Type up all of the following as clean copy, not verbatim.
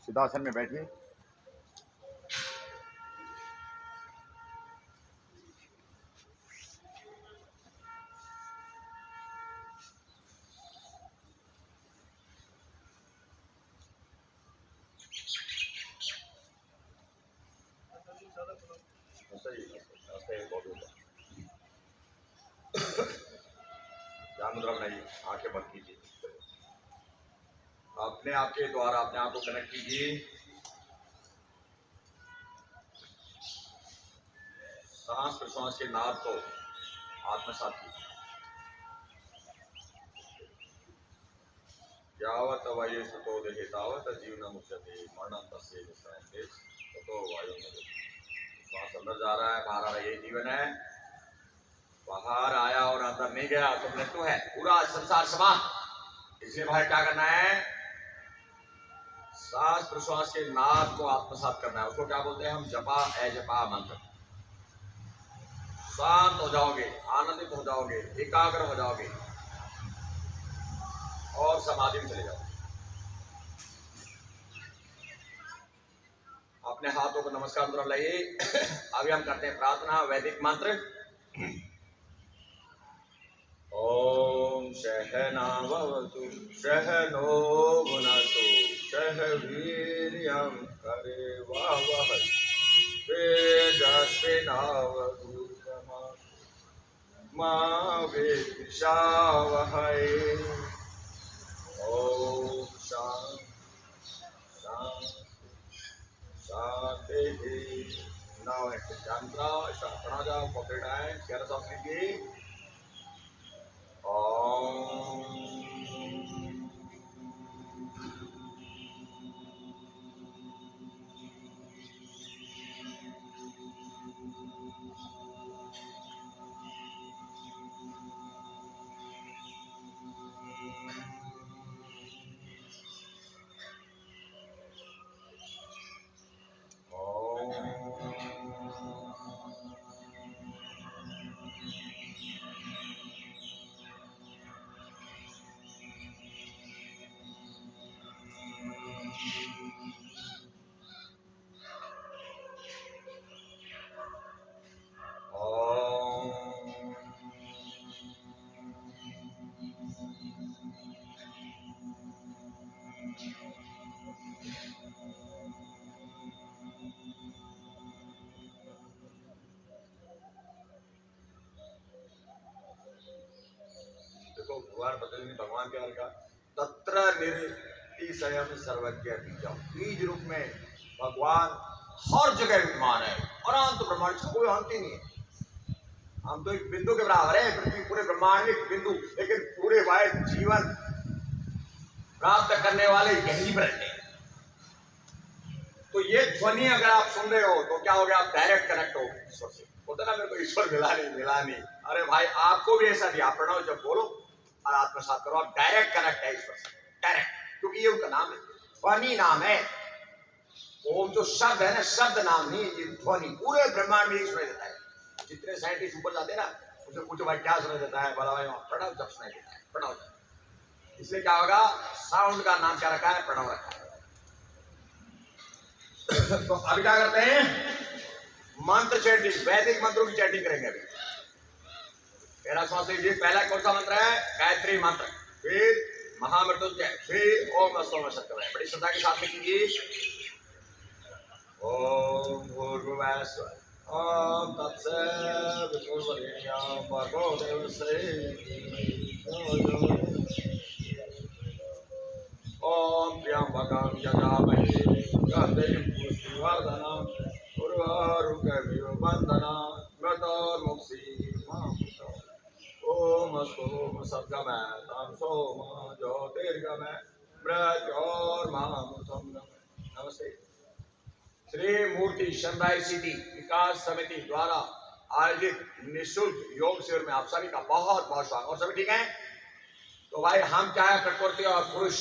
सिद्धासन में बैठिए। ध्यान मुद्रा बनाइए, आंखें बंद कीजिए। अपने आप के द्वारा अपने आप को कनेक्ट कीजिए। सांस प्रश्वास के नाद को आत्मसात कीजिए। यावत वायु सुतो देहे तावत जीवन मुच्यते मरणं तस्य विश्रांते ततो वायु मुच्यते। श्वास अंदर जा रहा है, बाहर आ रहा है, यही जीवन है। बाहर आया और अंदर नहीं गया तो मृत्यु है, पूरा संसार समान। इसलिए भाई क्या करना है? सांस प्रश्वास के नाद को आत्मसात करना है। उसको क्या बोलते हैं हम? जपा अजपा मंत्र। शांत हो जाओगे, आनंदित हो जाओगे, एकाग्र हो जाओगे और समाधि में चले जाओगे। अपने हाथों को नमस्कार मुद्रा लाइए। अभी हम करते हैं प्रार्थना, वैदिक मंत्र। ओम सहनावतु सहनो भुनक्तु सह वीर्यं करवावहै तेजस्विनावधूतमा मा विद्विषावहै। ओम शांति शांति। नाउ नेक्स्ट चंद्रा शरणा जाओ, पकड़ आए, गहरा सांस लीजिए। देखो भगवान बदलनी, भगवान के का तत्र निर्तिशयम सर्वज्ञ बीजम। बीज रूप में भगवान हर जगह विद्यमान है, अनंत ब्रह्मांड का कोई अंत ही नहीं है। हम तो एक बिंदु के बराबर है पृथ्वी, पूरे ब्रह्मांड में बिंदु, लेकिन पूरे वायु जीवन प्राप्त करने वाले यही ब्रह्म है। तो ये ध्वनि अगर आप सुन रहे हो तो क्या हो गया? आप डायरेक्ट कनेक्ट हो ईश्वर से। होता ना मेरे को ईश्वर मिला नहीं। अरे भाई आपको भी ऐसा दिया, प्रणव जब बोलो और आत्मसात करो, आप डायरेक्ट कनेक्ट है ईश्वर से, डायरेक्ट, क्योंकि ये उनका नाम है, ध्वनि नाम है। ओम जो शब्द है ना, शब्द नाम नहीं, ये ध्वनि पूरे ब्रह्मांड में सुनाई देता है। जितने साइंटिस्ट ऊपर जाते हैं ना, उसे पूछो भाई क्या सुनाई देता है, बोला भाई प्रणव जब सुनाई देता है, प्रणव जब। इसलिए क्या होगा? साउंड का नाम क्या रखा है? प्रणव रखा है। तो अभी क्या करते हैं? मंत्र चैटिंग, वैदिक मंत्रों की चैटिंग करेंगे अभी। पहला श्वास लीजिए। पहला कौन सा मंत्र है? गायत्री मंत्र, फिर महामृत्युंजय, फिर ओम स्तोम सत्यवाय। बड़ी श्रद्धा के साथ कीजिए। ओम भूर्भुवः स्वः ओम तत्सवितुर्वरेण्यं भर्गो देवस्य ओम त्र्यंबकं यजामहे सुगन्धिं पुष्टिवर्धनम् उर्वारुकमिव बन्धनान् मृतोर्मुक्षीमामृतम्। ओम सोम सद्गमय तं सोम ज्योतिर्गमय मृत्योर्मामृतं गमय। नमस्ते। श्री मूर्ति समुदाय सिद्धि विकास समिति द्वारा आयोजित निःशुल्क योग शिविर में आप सभी का बहुत बहुत स्वागत। और सभी ठीक हैं? तो भाई हम क्या है? प्रकृति और पुरुष।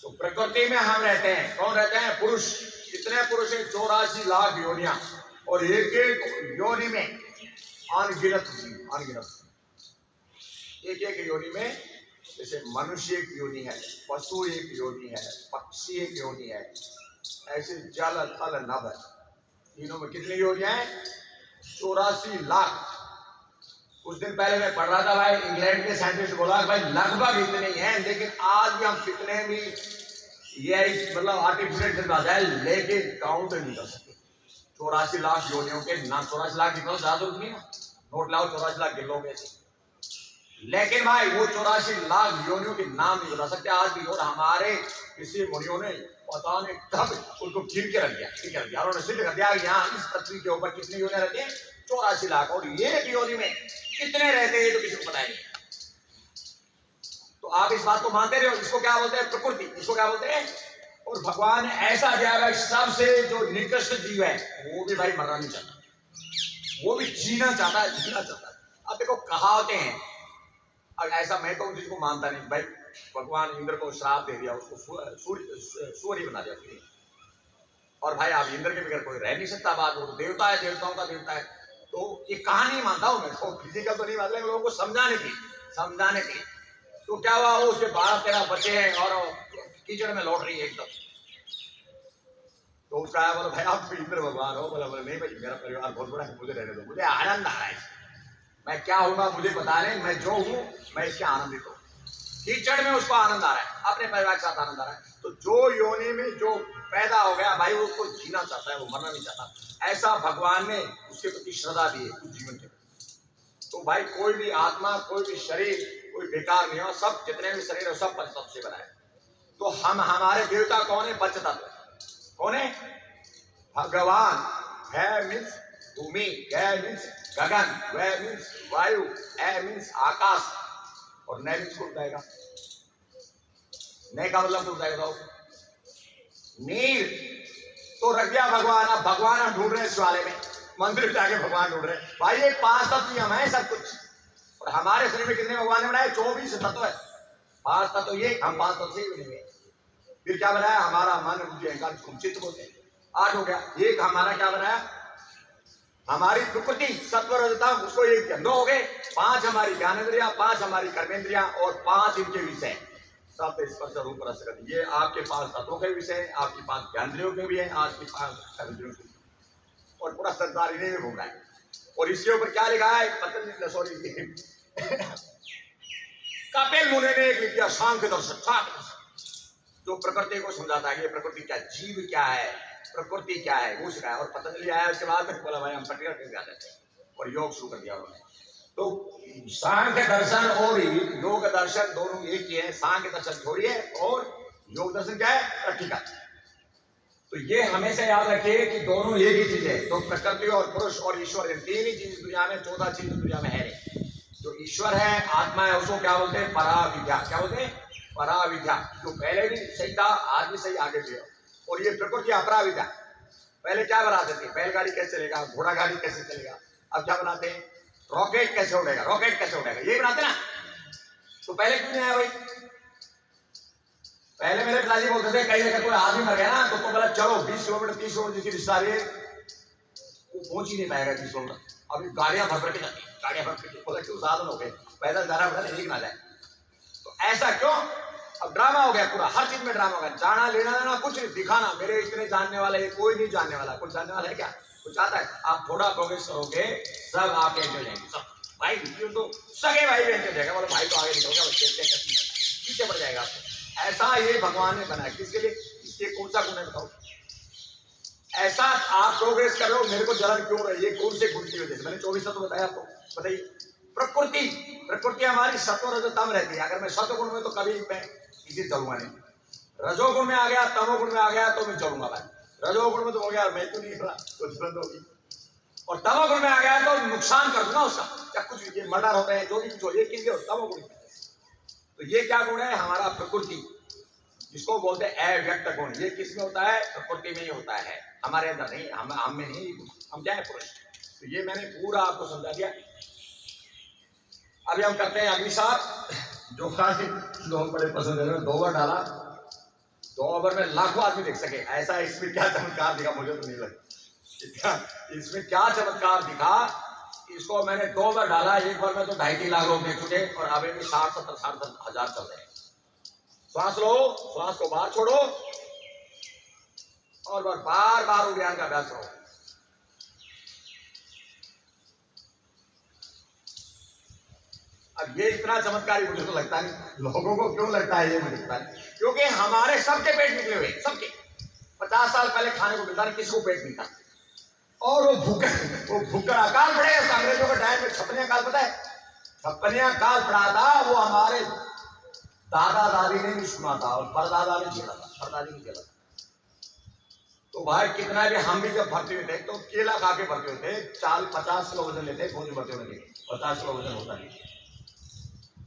तो प्रकृति में हम रहते हैं, कौन रहते हैं? पुरुष। कितने पुरुष हैं? 84 लाख योनियां, और एक एक योनि में अनगिनत, एक एक योनि में जैसे मनुष्य एक योनि है, पशु एक योनि है, पक्षी एक योनि है, ऐसे जल थल नभ तीनों में कितनी योनियां हैं? 84 लाख। कुछ दिन पहले मैं पढ़ रहा था भाई, इंग्लैंड के साइंटिस्ट बोला भाई लगभग इतने ही हैं, लेकिन आज भी हम कितने भी ये मतलब आर्टिफिशियल बात है, लेकिन काउंट नहीं कर सकते। 84 लाख योनियों के नाम, 84 लाख गिनो ज्यादा नहीं ना, नोट लाओ 84 लाख गिन लोगे, लेकिन भाई वो 84 लाख योनियों के नाम नहीं बता सकते आज भी। और हमारे किसी मुनियों ने पता नहीं कब उसको गिन के रख दिया, ठीक है, यारों ने सिद्ध कर दिया यहाँ इस पृथ्वी के ऊपर कितनी योनियां रहती हैं? 84 लाख। और ये योनि में कितने रहते हैं तो किसी को पता नहीं। तो आप इस बात को मानते रहे हो। इसको क्या बोलते हैं? प्रकृति। इसको क्या बोलते हैं? और भगवान ने ऐसा दिया है, सबसे जो निकृष्ट जीव है वो भी भाई मरना नहीं चाहता, वो भी जीना चाहता है, जीना चाहता है। अब देखो कहावतें हैं, और ऐसा मैं तो उन चीज को मानता नहीं भाई। भगवान इंद्र को श्राप दे दिया, उसको सूर्य बना दिया, और भाई आप इंद्र के बगैर कोई रह नहीं सकता। बात वो देवता है, देवताओं का देवता है। तो ये कहानी मानता हूं मैं, तो फिजिकल तो नहीं मानता, लोगों को समझाने की। तो क्या हुआ, वो उसके 12-13 बच्चे हैं और कीचड़ में लौट रही है एकदम। तो उसका आया, बोला भाई आप तो इंद्र भगवान हो। बोला नहीं भाई, मेरा परिवार बहुत बड़ा है, मुझे रहने दो, मुझे आनंद आ रहा है, मैं क्या हूँगा मुझे पता नहीं, मैं जो हूँ मैं इसके आनंदित हूँ। कीचड़ में उसको आनंद आ रहा है, अपने परिवार के साथ आनंद आ रहा है। तो जो योनि में जो पैदा हो गया भाई, वो उसको जीना चाहता है, वो मरना नहीं चाहता। ऐसा भगवान ने उसके प्रति श्रद्धा दी है उस जीवन के। तो भाई कोई भी आत्मा, कोई भी शरीर, कोई बेकार नहीं हो। सब जितने भी शरीर है सब पंचतत्व से बना है। तो हमारे देवता कौन है? पंचतत्व। कौन है? भगवान। है मीन्स भूमि, गै मीन्स गगन, वै मीन्स वायु, ए मीन्स आकाश, और नय मीन्स कौन जाएगा? नय का मतलब कौन जाएगा? नीर। तो रख दिया भगवान। अब भगवान हम ढूंढ रहे हैं इस वाले में, मंदिर में जाके भगवान ढूंढ रहे हैं। भाई ये 5 तत्व हम है सब कुछ। और हमारे शरीर में कितने भगवान ने बनाए? 24 तत्व है। 5 तत्व ये, हम 5 तत्व से ही बने। फिर क्या बनाया? हमारा मन, बुद्धि, अहंकार, चित्त बोलते हैं। 8 हो गया। एक हमारा क्या बनाया? हमारी प्रकृति, सत्व रजतम, उसको एक 9 हो गए। 5 हमारी ज्ञानेंद्रिया, 5 हमारी कर्मेंद्रिया, और 5 इनके विषय, सब स्पर्श रूप रस गंध। ये आपके 5 तत्वों के विषय हैं, आपकी 5 ज्ञानेंद्रियों के भी हैं, आपकी 5 कर्मेंद्रियों के, और पूरा संसार इन्हीं में घूम रहा है। और इसके ऊपर क्या लिखा है? पतंजलि, सॉरी कपिल मुनि ने एक लिख दिया, सांख्य दर्शन, जो प्रकृति को समझाता है। ये प्रकृति क्या, जीव क्या है, प्रकृति क्या है, वो सिखाया। और पतंजलि आया उसके बाद में, बोला भाई हम पटिया करके आ जाते हैं, और योग शुरू कर दिया उन्होंने। तो सांख्य दर्शन और योग दर्शन दोनों एक ही है। सांख्य दर्शन छोड़िए, और योग दर्शन क्या है? प्रैक्टिकल। तो ये हमेशा याद रखिए कि दोनों एक ही चीज है। तो प्रकृति और पुरुष और ईश्वर, इन 3 ही चीज दुनिया में, 14 चीज दुनिया में है। जो ईश्वर है, आत्मा है, उसको क्या बोलते हैं? पराविद्या। क्या बोलते हैं? पराविद्या। जो पहले भी सही था, आज भी सही, आगे भी है। और ये प्रकृति अपराविद्या। पहले क्या बनाते थे? बैलगाड़ी कैसे चलेगा, घोड़ा गाड़ी कैसे चलेगा। अब क्या बनाते हैं? रॉकेट कैसे उड़ेगा, रॉकेट कैसे उड़ेगा, ये बनाते ना। तो पहले क्यों नहीं आया भाई? पहले मेरे पिताजी बोलते थे, कहीं अगर कोई आदमी मर गया ना, तो बोला चलो 20 किलोमीटर 30 किलोमीटर जिसकी रिश्तेदारी है वो पहुंच ही नहीं पाएगा 30 किलोमीटर। अभी गाड़ियां भर के जाती है, गाड़ियां भर के, बोला क्यों? साधन हो गए, पैदल जाना पड़ा, एक ना जाए। तो ऐसा क्यों? अब ड्रामा हो गया पूरा, हर चीज में ड्रामा हो गया। जाना लेना देना कुछ नहीं, दिखाना मेरे इतने जानने वाले है, कोई नहीं जानने वाला। कुछ जानने वाला है क्या? कुछ आता है? आप थोड़ा प्रोग्रेस करोगे, सब आपके एंजॉय जाएंगे, सब भाई। तो सगे भाई भी एंजॉय जाएगा, बोलो भाई तो आगे निकल गया, पीछे पड़ जाएगा आपको। ऐसा ये भगवान ने बनाया, किसके लिए? इसके कौन सा गुण है बताओ? ऐसा आप प्रोग्रेस कर रहे हो, मेरे को जलन क्यों रही है? कौन से गुण की वजह से? मैंने 24 तत्व बताया आपको, बताइए। प्रकृति, प्रकृति हमारी सत्व रजतम रहती है। अगर मैं सत्व गुण में, तो कभी मैं किसी जलूंगा नहीं। रजोगुण में आ गया, तमोगुण में आ गया, तो मैं जलूंगा भाई। रजोगुण में तो हो गया, मैं क्यों नहीं रहा, तो जलन होगी। और तमोगुण में आ गया तो नुकसान कर दूंगा उसका, क्या कुछ ये मर्डर होते हैं, जो भी कुछ हो, ये किसके? तमोगुण। तो ये क्या गुण है? हमारा प्रकृति, जिसको बोलते हैं अव्यक्त गुण। ये किस में होता है? प्रकृति में ही होता है, हमारे अंदर नहीं, हम में नहीं। हम क्या है? पुरुष। तो ये मैंने पूरा आपको समझा दिया। अभी हम करते हैं अग्निसार, जो खास लोग बड़े पसंद है। 2 ओवर डाला, 2 ओवर में लाखों आदमी देख सके। ऐसा इसमें क्या चमत्कार दिखा, मुझे तो नहीं लगा। इसमें क्या चमत्कार दिखा इसको मैंने 2 बार डाला, एक बार में तो 2.5-3 लाख लोग देख चुके और अभी भी 60-70 हजार चल रहे हैं। श्वास लो, श्वास को बाहर छोड़ो और बार बार उद्यान का अभ्यास करो। अब ये इतना चमत्कारी मुझे तो लगता नहीं, लोगों को क्यों लगता है ये मुझे लगता है, क्योंकि हमारे सबके पेट निकले हुए, सबके 50 साल पहले खाने को मिलता नहीं, किसी को पेट नहीं था और वो भूखा अकाल पड़ेगा। अंग्रेजों के टाइम में छपनिया काल पता है, छपनिया काल पड़ा था, वो हमारे दादा दादी ने भी सुना था और परदादा ने झेला था, परदादी ने झेला था। तो भाई कितना भी हम भी जब भर्ती हुए थे तो केला खा के भर्ती होते, 50 किलो वजन लेते, फौजी भर्ती होने के 50 किलो वजन होता नहीं।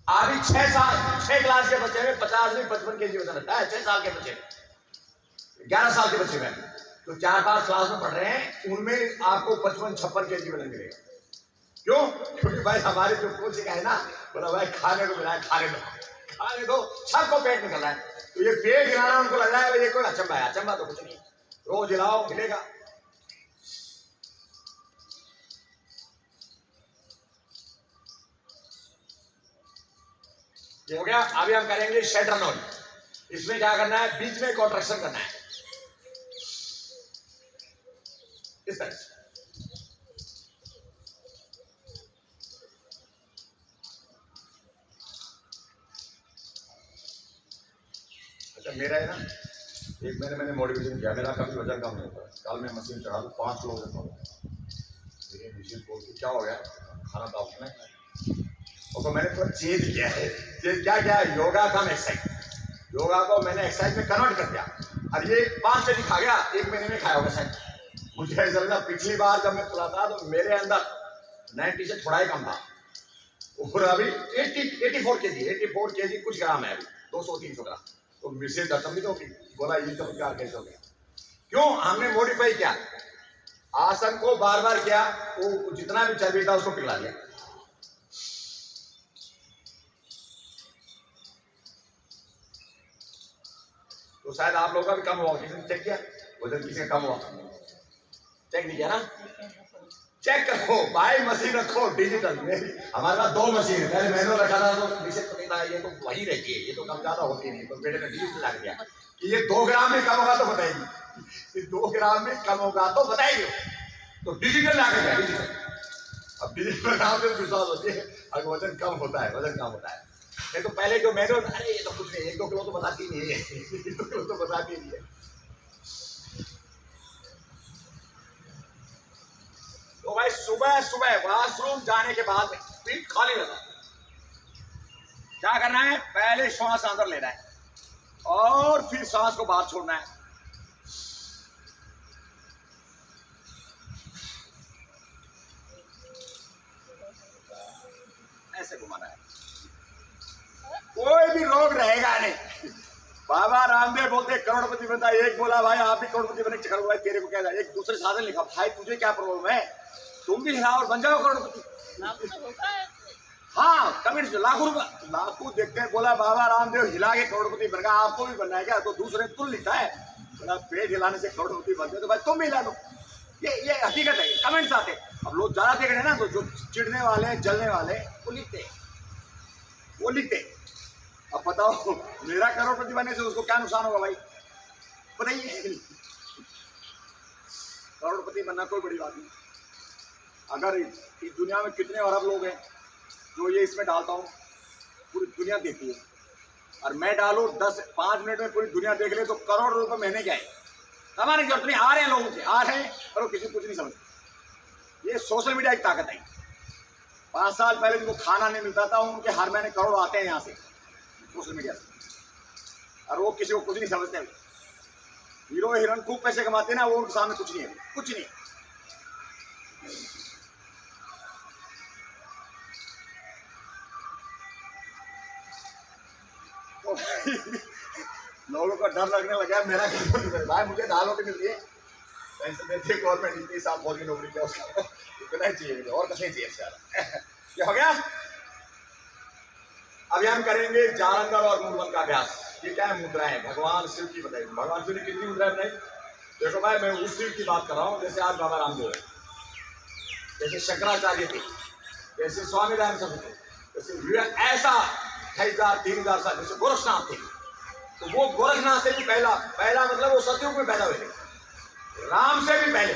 अभी 6 क्लास के बच्चे में 50 नहीं 55 केजी वजन रहता है। 6 साल के बच्चे में, 11 साल के बच्चे में, तो 4-5 क्लास में पढ़ रहे हैं, उनमें आपको 55-56 केजी वजन मिलेगा। क्यों? क्योंकि भाई हमारे जो कोच का है ना, बोला भाई खाने को मिला है, खाने दो, सबको पेट निकल रहा है। तो ये पेट हिलाना उनको लग रहा है ये कोई अचंबा है, अचंबा तो कुछ नहीं, रोज हिलाओ मिलेगा। ये हो गया। अभी हम करेंगे शेटरनोल। इसमें क्या करना है, बीच में कॉन्ट्रैक्शन करना है इस तरह से। अच्छा मेरा है ना, एक महीने मैंने मॉडिफिकेशन किया, मेरा कभी वजन कम नहीं होता। कल मैं मशीन चढ़ा दूँ 5 किलो वजन कम, लेकिन मशीन खोल के क्या हो गया, खाना था उसमें और तो मैंने थोड़ा चेंज किया है। चेंज क्या किया, योगा का एक्सरसाइज, योगा को मैंने एक्सरसाइज में कन्वर्ट कर दिया। और ये 5 केजी खा गया, 1 महीने में खाया होगा शायद। मुझे ऐसा लगा पिछली बार जब मैं खुला था तो मेरे अंदर 90 से थोड़ा ही कम था, और अभी 84 केजी कुछ ग्राम है, अभी 200-300 ग्राम। तो मिसेज अचंभित होगी, बोला ये चमत्कार कैसे हो गया? क्यों? हमने मॉडिफाई किया, आसन को बार बार किया, वो जितना भी चर्बी था उसको पिघला दिया। तो शायद आप लोगों का भी कम हुआ, किसी ने चेक किया वजन किसी का कम हुआ? चेक नहीं किया ना, चेक करो भाई, मशीन रखो डिजिटल। हमारे पास 2 मशीन है, पहले मैनुअल रखा था तो रिसेट तो नहीं था, ये तो वही रहती है, ये तो कम ज्यादा होती नहीं। तो बेटे ने डिजिटल लग गया कि ये 2 ग्राम में कम होगा तो बताएगी, 2 ग्राम में कम होगा तो बताएगी, तो डिजिटल ला गया डिजिटल। अब डिजिटल नाम से विश्वास होती है, अगर वजन कम होता है, वजन कम होता है। नहीं तो पहले जो मैनुअल, अरे ये तो कुछ नहीं, 1-2 किलो तो बताती नहीं है, 1-2 किलो तो बताती नहीं है। तो भाई सुबह सुबह वॉशरूम जाने के बाद पेट खाली रहता है, क्या करना है, पहले श्वास अंदर लेना है और फिर सांस को बाहर छोड़ना है। ऐसे घुमाना है, कोई भी रोग रहेगा नहीं। बाबा रामदेव बोलते करोड़पति बनता, एक बोला भाई आप भी करोड़पति बने, चक्कर भाई तेरे को क्या, एक दूसरे साधन लिखा, भाई तुझे क्या प्रॉब्लम है, तुम भी हिलाओ और बन जाओ करोड़पति। हाँ कमेंट लाखों देखते हैं, बोला बाबा रामदेव हिला के करोड़पति बन गया, आपको भी बनना है क्या? तो दूसरे तुम लिखता है, बोला पेट हिलाने से करोड़पति बनते, तो भाई तुम भी हिला लो। ये हकीकत है, कमेंट्स आते। अब लोग ज्यादा देख रहे हैं ना, तो जो चिढ़ने वाले जलने वाले वो लिखते। अब बताओ मेरा करोड़पति बनने से उसको क्या नुकसान होगा भाई, बताइए। करोड़पति बनना कोई बड़ी बात नहीं। अगर इस दुनिया में कितने अरब लोग हैं जो ये इसमें डालता हूँ, पूरी दुनिया देखती है, और मैं डालूँ 5 मिनट में पूरी दुनिया देख ले, तो करोड़ रुपए महीने क्या है, कमाने की जरूरत नहीं। आ रहे हैं लोगों के, आ रहे हैं, पर वो किसी कुछ नहीं समझते। ये सोशल मीडिया की ताकत है। 5 साल पहले जिनको खाना नहीं मिलता था, उनके हर महीने करोड़ आते हैं यहाँ से, सोशल मीडिया से, और वो किसी को कुछ नहीं समझते। हीरो हीरोइन खूब पैसे कमाते हैं ना, वो उनके सामने कुछ नहीं है, कुछ नहीं। लोगों को डर लगने लगा, मेरा भाई मुझे दालों की मिलती है, पेंशन देती है गवर्नमेंट, इतनी साल फौज की नौकरी किया उसका, इतना ही चाहिए मुझे, और कुछ नहीं चाहिए। क्या हो गया? अभी हम करेंगे जालंधर और मूलवन का अभ्यास। ये क्या है, मुद्राएं भगवान शिव की बताइए। भगवान शिव ने कितनी मुद्राएं बनाई? देखो भाई मैं उस शिव की बात कर रहा हूँ जैसे आज बाबा रामदेव है। जैसे शंकराचार्य थे, जैसे स्वामी दयानंद सरस्वती, जैसे ऐसा 2000-3000 साल जैसे गोरखनाथ थे। तो वो गोरखनाथ से भी पहला पहला मतलब वो सतयुग में पैदा हुए थे। राम से भी पहले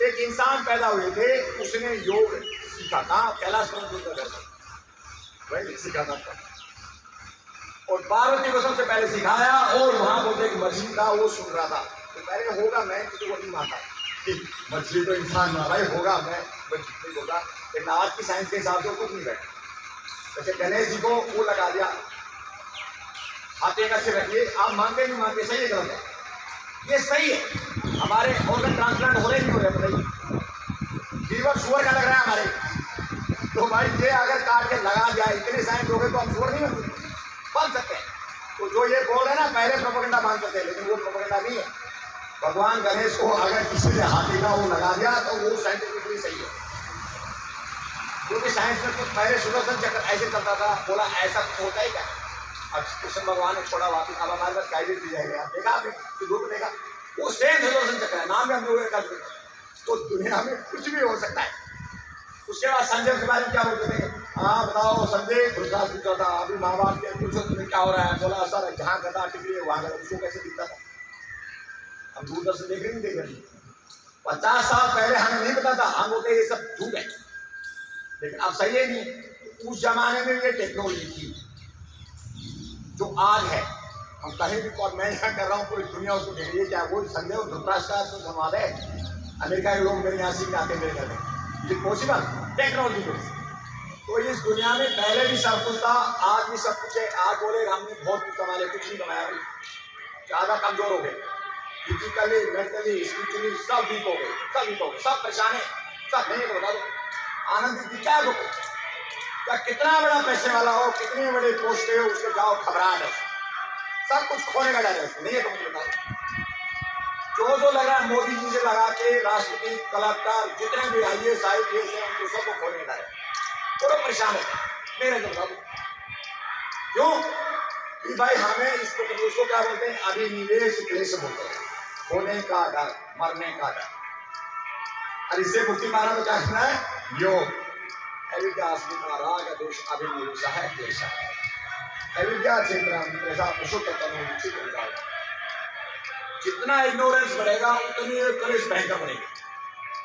एक इंसान पैदा हुए थे, उसने योग सीखा था कैलाश पर्वत वही सीखा था, और पार्वती को सबसे पहले सिखाया। और वहां बोलते एक मछली था, वो सुन रहा था। तो पहले होगा मैं किसी को नहीं मानता कि मछली तो इंसान ना भाई होगा, मैं मछली होगा, लेकिन आज की साइंस के हिसाब से कुछ नहीं बैठा। जैसे गणेश जी को वो लगा दिया, हाथे का सिर रखिए, आप मानते नहीं मानते, सही है गलत है? ये सही है। हमारे ऑर्गन ट्रांसप्लांट हो रहे नहीं हो रहे बताइए, लीवर शुगर का लग रहा है हमारे, तो भाई ये अगर काट के लगा जाए, इतने साइंस हो गए तो हम शुगर नहीं बन सकते। तो जो ये बोल रहे ना, पहले प्रोपेगेंडा मानते थे, लेकिन वो प्रोपेगेंडा नहीं है। भगवान गणेश को अगर किसी ने हाथी का वो लगा दिया तो वो साइंटिफिकली सही है, क्योंकि साइंस में कुछ पहले सुदर्शन चक्र ऐसे चलता था, बोला ऐसा कुछ होता ही क्या। अब कृष्ण भगवान ने छोड़ा वापिस, अब हमारे पास गाइडेंस दी जाएगा, देखा आपने ग्रुप देखा, वो सेम सुदर्शन चक्र है, नाम भी हम लोग कर। तो दुनिया में कुछ भी हो सकता है। उसके बाद संजय के बारे में क्या बोलते थे, हाँ बताओ संजय, धृतराष्ट्र पूछा था अभी माँ बाप के, पूछो तुम्हें क्या हो रहा है, बोला सर जहाँ गदा टिकरी है वहाँ गदा, उसको कैसे दिखता था। हम दूरदर्शन देख रहे नहीं देख रहे, 50 साल पहले हमें नहीं पता था, हम बोलते ये सब झूठ है, लेकिन अब सही है नहीं। उस जमाने में ये टेक्नोलॉजी थी जो आज है। हम कहीं भी, और मैं यहाँ कर रहा हूँ, पूरी दुनिया उसको देख रही है। क्या वो संदेह धृतराष्ट्र का संवाद है, अमेरिका के लोग मेरे यहाँ सीखने आते मेरे घर में, ये पॉसिबल टेक्नोलॉजी को। तो इस दुनिया में पहले भी सब कुछ था, आज भी सब कुछ है। आज बोले हमने बहुत कुछ कमा लिया, कुछ नहीं कमाया, ज़्यादा कमजोर हो गए, फिजिकली मेंटली स्पिरिचुअली सब वीक हो गए, सब वीक हो गए, सब परेशान है, सब नहीं तो बता दो आनंद दिखता है को क्या, कितना बड़ा पैसे वाला हो, कितने बड़े पोस्ट पे हो, उसके जाओ घबराहट है, सब कुछ खोने का डर है उसको, नहीं है तो मुझे बताओ। जो लग रहा है मोदी जी से लगा के राष्ट्रपति, कलेक्टर, जितने भी IAS IPS है, उनको सबको खोने का है, पूरा परेशान है, मेरे तो बताओ क्यों कि भाई हमें इसको, उसको क्या बोलते हैं, अभिनिवेश क्लेश बोलते हैं, खोने का डर, मरने का डर। और इससे मुक्ति पाना तो क्या करना है, योग। अविद्या अस्मिता राग दोष अभिनिवेश है क्लेश है, अविद्या क्षेत्र जितना इग्नोरेंस बढ़ेगा उतनी क्लेश भयंकर बढ़ेगा।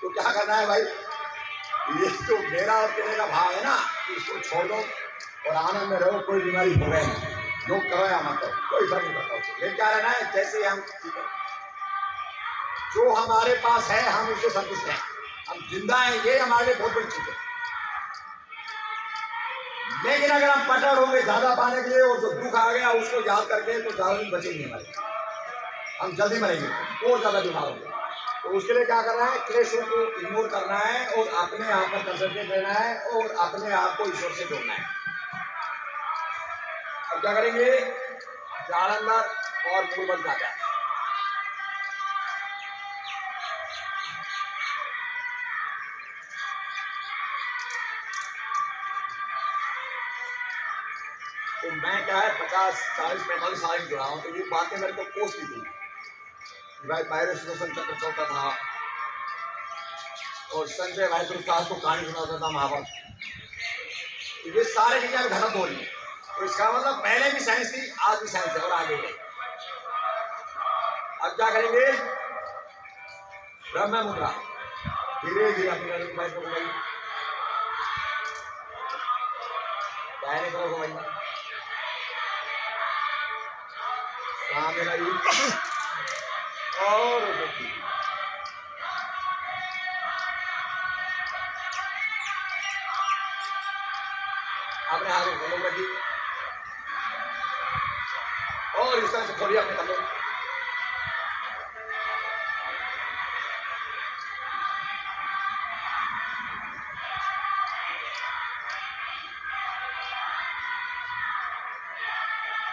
तो क्या करना है भाई, ये तो मेरा और तेरे का भाव है ना, इसको छोड़ दो और आनंद में रहो, कोई बीमारी हो गए नहीं, योग करो या मत करो, कोई फर्क नहीं पड़ता उससे। लेकिन क्या रहना है, जैसे हम जो हमारे पास है हम उससे संतुष्ट हैं, हम जिंदा हैं, ये हमारे लिए बहुत बड़ी चीज है। लेकिन अगर हम पटड़ होंगे ज्यादा पाने के लिए और जो दुख आ गया उसको याद करके, तो ज्यादा दिन बचेंगे हमारे, हम जल्दी मरेंगे और ज्यादा बीमार होंगे। तो उसके लिए क्या करना है, क्लेशों को इग्नोर करना है और अपने आप पर कंसंट्रेट रहना है और अपने आप को ईश्वर से जोड़ना है। अब क्या करेंगे, जालंधर और मूलबंध का क्या, तो मैं क्या है 50, 40, 45 साल जुड़ा हूँ, तो ये बातें मेरे को पोस्ट दी थी भाई, पैर सुदर्शन चक्र चलता था और संजय भाई प्रकाश को कहानी सुनाता था महाभारत। तो ये सारे चीजें घटत हो रही है, तो इसका मतलब पहले भी साइंस थी, आज भी साइंस है और आगे है। अब क्या करेंगे, ब्रह्म मुद्रा धीरे धीरे अपनी भाई को घुमाइए, दाहिने तरफ घुमाइए, सामने लाइए और अपने हाथों को खोलो रखिए और इस तरह से खोलिए अपने कमरे।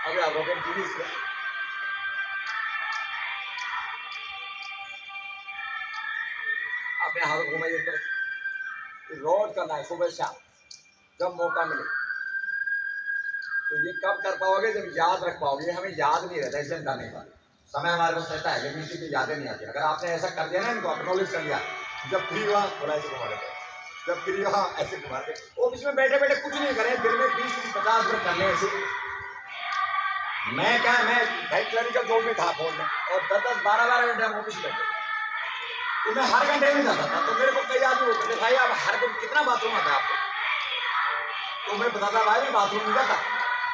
अभी आप रोकें प्लीज, अपने हाथों को घुमाइए तरफ, रोज करना है सुबह शाम जब मौका मिले। तो ये कब कर पाओगे, जब याद रख पाओगे। हमें याद नहीं रहता इसलिए हम करने का समय हमारे पास रहता है, लेकिन किसी को यादें नहीं आती। अगर आपने ऐसा कर दिया ना, इनको एक्नॉलेज कर लिया, जब फ्री हुआ बोला ऐसे घुमा देते, जब फ्री हुआ ऐसे घुमा दे। ऑफिस में बैठे बैठे कुछ नहीं करें, दिन में 20-50 मिनट करने ऐसे। मैं भाई क्लरिकल जॉब में था फोन में, और 10-12 घंटे हम ऑफिस बैठे, तो मैं हर घंटे में जाता था। तो मेरे को कई आदमी बोलते थे भाई आप हर दिन कितना बाथरूम आता है आपको, तो मैं बताता भाई मैं बाथरूम नहीं जाता,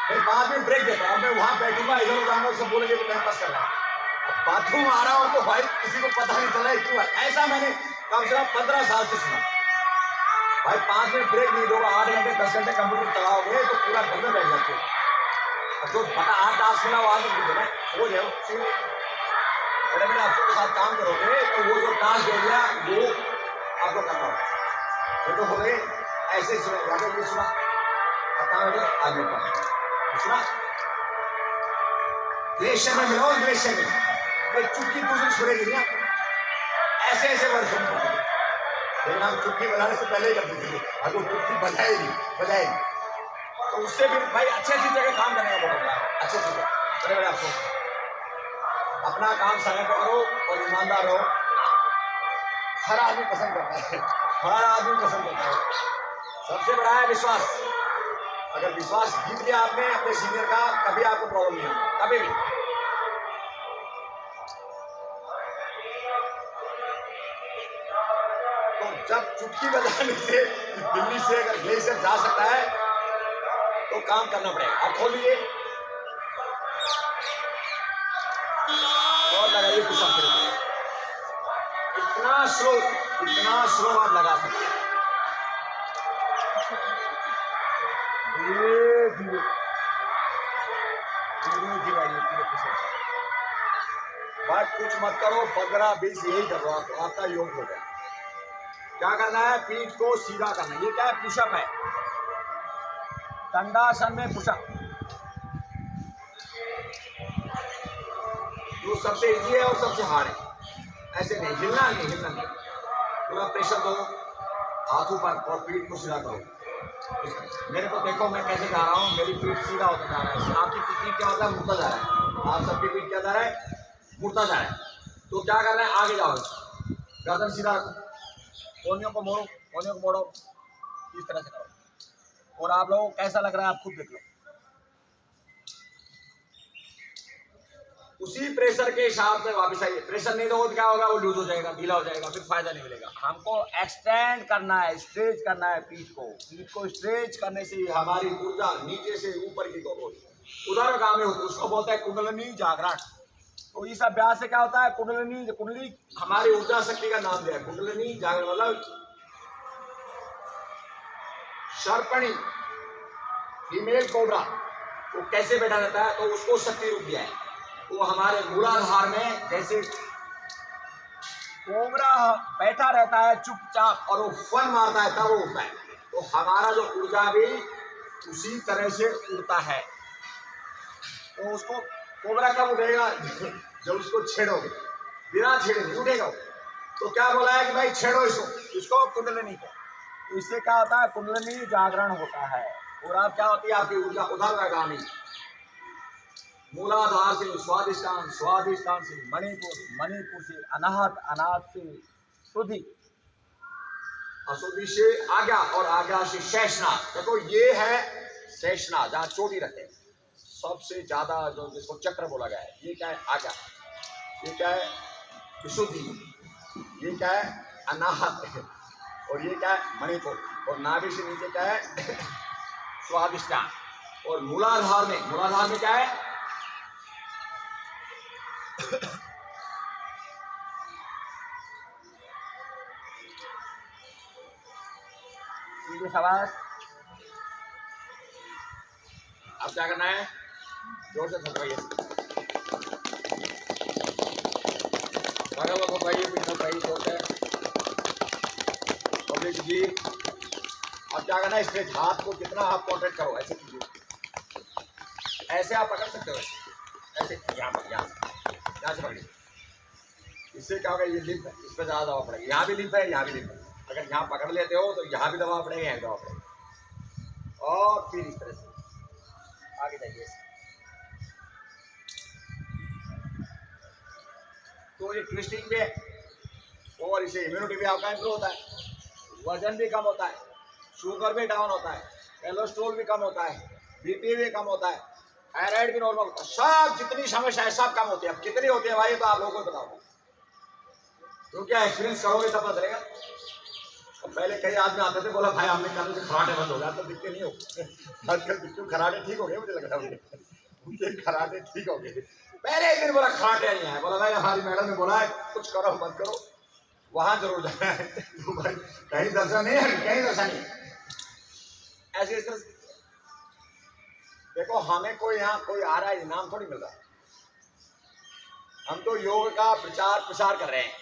फिर 5 मिनट ब्रेक देता और मैं वहां बैठूंगा, इधर जाऊंगा, सब बोलेंगे कि टाइम पास कर रहा है। अब बाथरूम आ रहा हूं तो भाई किसी को पता नहीं चला क्यों। ऐसा मैंने कम से कम 15 साल से सुना। भाई 5 मिनट ब्रेक नहीं दोगे, 8 घंटे 10 घंटे कंप्यूटर चलाओगे तो पूरा घर में बैठ जाते हो। जो बटा 8 टास्क मिला वो आज देना हो जाए, बड़े बड़े अफसरों के साथ काम करोगे तो वो जो टास्क दे दिया वो आपको करना होगा। ये तो हो गए ऐसे सुना, याद ये सुना आगे सुना ग्लेशियर में मिलो, ग्लेशियर में भाई चुटकी दूसरी सुनेगी नहीं, ऐसे ऐसे वर्ड सुन पड़ते, लेकिन हम चुटकी बजाने से पहले ही कर देते थे, अगर चुटकी बजाए नहीं तो उससे भी भाई अच्छी जगह काम करने का मौका, अच्छे बड़े बड़े अफसोस। अपना काम समय पर करो और ईमानदार रहो। हर आदमी पसंद करता है, हर आदमी पसंद करता है। सबसे बड़ा है विश्वास। अगर विश्वास जीत लिया आपने अपने सीनियर का, कभी आपको प्रॉब्लम नहीं होगी, कभी भी। तो जब चुटकी बजाने से दिल्ली से अगर ग्लेशियर जा सकता है तो काम करना पड़ेगा। आप खोलिए और लगाइए पुशअप करिए, इतना स्लो आप लगा सकते हैं। धीरे धीरे बात कुछ मत करो, 15-20 यही कर रहा तो आपका योग हो गया। क्या करना है, पीठ को सीधा करना है। ये क्या है, पुशअप है, दंडासन में पुशअप। जो सबसे इजी है और सबसे हार्ड है। ऐसे नहीं हिलना नहीं, पूरा प्रेशर दो हाथों पर और पीठ को सीधा करो। मेरे को देखो मैं कैसे जा रहा हूँ, मेरी पीठ सीधा होता जा रहा है। आपकी पीठ क्या होता है, मुड़ता जा रहा है। आप सबकी पीठ क्या जा रहा है, मुड़ता जा रहा है। तो क्या कर रहे हैं, आगे जाओ, गर्दन सीधा रखो, कोहनियों को मोड़ो, इस तरह से करो। और आप लोगों को कैसा लग रहा है आप खुद देख लो। उसी प्रेशर के हिसाब से वापस आइए। प्रेशर नहीं तो क्या होगा, वो लूज हो जाएगा, ढीला हो जाएगा, फिर फायदा नहीं मिलेगा। हमको एक्सटेंड करना है, स्ट्रेच करना है पीठ को स्ट्रेच करने से हमारी ऊर्जा नीचे से ऊपर की ओर उधर काम में होती है, उसको बोलता है कुंडलिनी जागरण। तो इस अभ्यास से क्या होता है, कुंडली हमारी ऊर्जा शक्ति का नाम दिया है। कुंडलिनी जागरण मतलब सर्पणी फीमेल कोबरा वो कैसे बैठा रहता है, तो उसको शक्ति रूप दिया है। वो हमारे मूलाधार में जैसे कोबरा बैठा रहता है चुपचाप और वो फन मारता है तब वो उठता है, तो हमारा जो ऊर्जा भी उसी तरह से उड़ता है। तो उसको कोबरा कब उठेगा, जब उसको छेड़ोगे, बिना छेड़े नहीं उठेगा। तो क्या बोला है कि भाई छेड़ो इसको कुंडलिनी को। तो इससे क्या होता है, कुंडलिनी जागरण होता है। और आप क्या होती है, आपकी ऊर्जा उधरगामी मूलाधार से स्वादिष्टान से मणिपुर से अनाहत से शुद्धि, अशुद्धि से आज्ञा और आज्ञा से शेषनाग। देखो ये है शेषनाग, जहाँ चोटी रखते हैं सबसे ज्यादा, जो जिसको चक्र बोला गया है। ये क्या है, आज्ञा। ये क्या है, विशुद्धि। ये क्या है, अनाहत। और ये क्या है, मणिपुर। और नाभि से नीचे क्या है, स्वादिष्टान। और मूलाधार में क्या है, शाबाश। अब क्या करना है, जोर से थपड़ाइए, जोर से जी। अब क्या करना है, स्ट्रेच हाथ को जितना आप कॉन्ट्रैक्ट करो ऐसे कीजिए, ऐसे आप पकड़ सकते हो, ऐसे यहाँ से पकड़िए। इससे क्या होगा, ये लिप है, इस पर ज़्यादा दबाव पड़ेगा। यहाँ भी लिप है, यहाँ भी लिप है। अगर यहाँ पकड़ लेते हो तो यहाँ भी दबाव पड़ेगा, यहाँ दबाव पड़ेगा। और फिर इस तरह से आगे जाइए। तो ये ट्विस्टिंग में और इससे इम्यूनिटी भी आपका इंप्रूव होता है, वजन भी कम होता है, शुगर भी डाउन होता है, कोलेस्ट्रॉल भी कम होता है, बीपी भी कम होता है, थायराइड भी नॉर्मल होता है, सब जितनी समस्या है सब कम होती है। अब कितनी होती है भाई तो आप लोगों को बताओ, तो क्या एक्सपीरियंस करोगे तब पता चलेगा। पहले कई आदमी आते थे, बोला भाई हमने करने से खराटे बंद हो गया, तो दिखते नहीं हो। आजकल बिल्कुल खराटे ठीक हो गए, मुझे लग रहा है उनके खराटे ठीक हो गए। पहले एक दिन बोला खराटे नहीं है, बोला भाई हमारी मैडम ने बोला है कुछ करो मत करो, वहां जरूर जाना है। तो भाई कहीं दर्शन नहीं है, कहीं दर्शन नहीं है। ऐसे इस तरह देखो, हमें कोई यहाँ कोई आ रहा है इनाम थोड़ी मिल रहा है, हम तो योग का प्रचार प्रसार कर रहे हैं।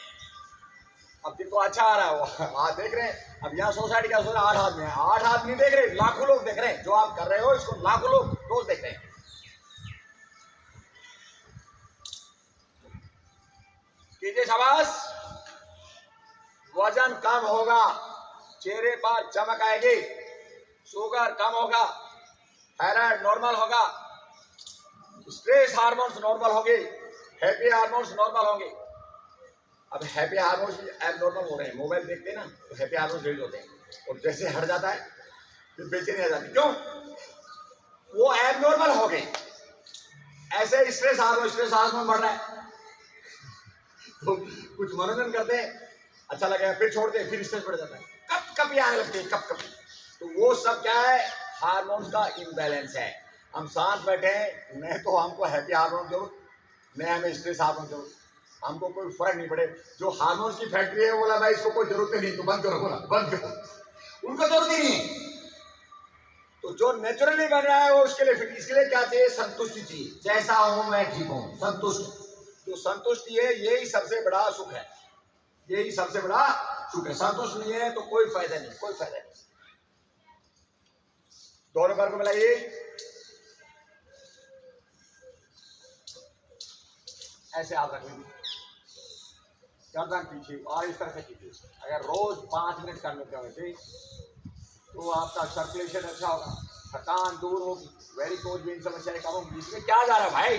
अब जिनको अच्छा आ रहा है वो आप देख रहे हैं। अब यहाँ सोसाइटी का 8 आदमी है, 8 आदमी देख रहे, लाखों लोग देख रहे हैं। जो आप कर रहे हो इसको लाखों लोग रोज देख रहे हैं। कीजिए शाबाश। वजन कम होगा, चेहरे पर चमक आएगी, शुगर कम होगा, थायराइड नॉर्मल होगा, स्ट्रेस हार्मोन्स नॉर्मल होंगे, हैप्पी हार्मोन्स नॉर्मल होंगे। अब हैप्पी हार्मोन्स एबनॉर्मल हो रहे हैं, मोबाइल देखते हैं ना तो हैप्पी हार्मोन्स रिलीज होते हैं, और जैसे हट जाता है फिर बेचैनी आ जाती। क्यों? वो एबनॉर्मल हो गए। ऐसे स्ट्रेस हार्मोन बढ़ रहा है, तो कुछ मनोरंजन करते हैं, अच्छा लगेगा, फिर छोड़ते हैं, फिर स्ट्रेस बढ़ जाता है, कब कब आने लगते हैं, कब कब। तो वो सब क्या है? हार्मोन्स का इम्बैलेंस है। हम शांत बैठे हैं, नहीं तो हमको हैप्पी हार्मोन जरूरत, नहीं हमें स्ट्रेस हार्मोन जरूरत, हमको कोई फर्क नहीं पड़े। जो हार्मोन्स की फैक्ट्री है बोला भाई इसको कोई जरूरत नहीं, तो बंद करो, बोला बंद करो, उनको जरूरत ही नहीं है। तो जो नेचुरली बन रहा है वो उसके लिए, फिर इसके लिए क्या चाहिए? संतुष्टि चाहिए। जैसा हूं मैं ठीक हूं, संतुष्ट। जो संतुष्टि है यही सबसे बड़ा सुख है, यही सबसे बड़ा सुख है। संतुष्ट नहीं है तो कोई फायदा नहीं, कोई फायदा नहीं। दोनों पैर को मिलाइए, ऐसे हाथ रख लीजिए, गर्दन पीछे, और इस तरह से कीजिए। अगर रोज 5 मिनट कर लेते हो ऐसे तो आपका सर्कुलेशन अच्छा होगा, थकान दूर होगी, वेरिकोज वेन समस्याएं कम होंगी। इसमें क्या जा रहा है भाई?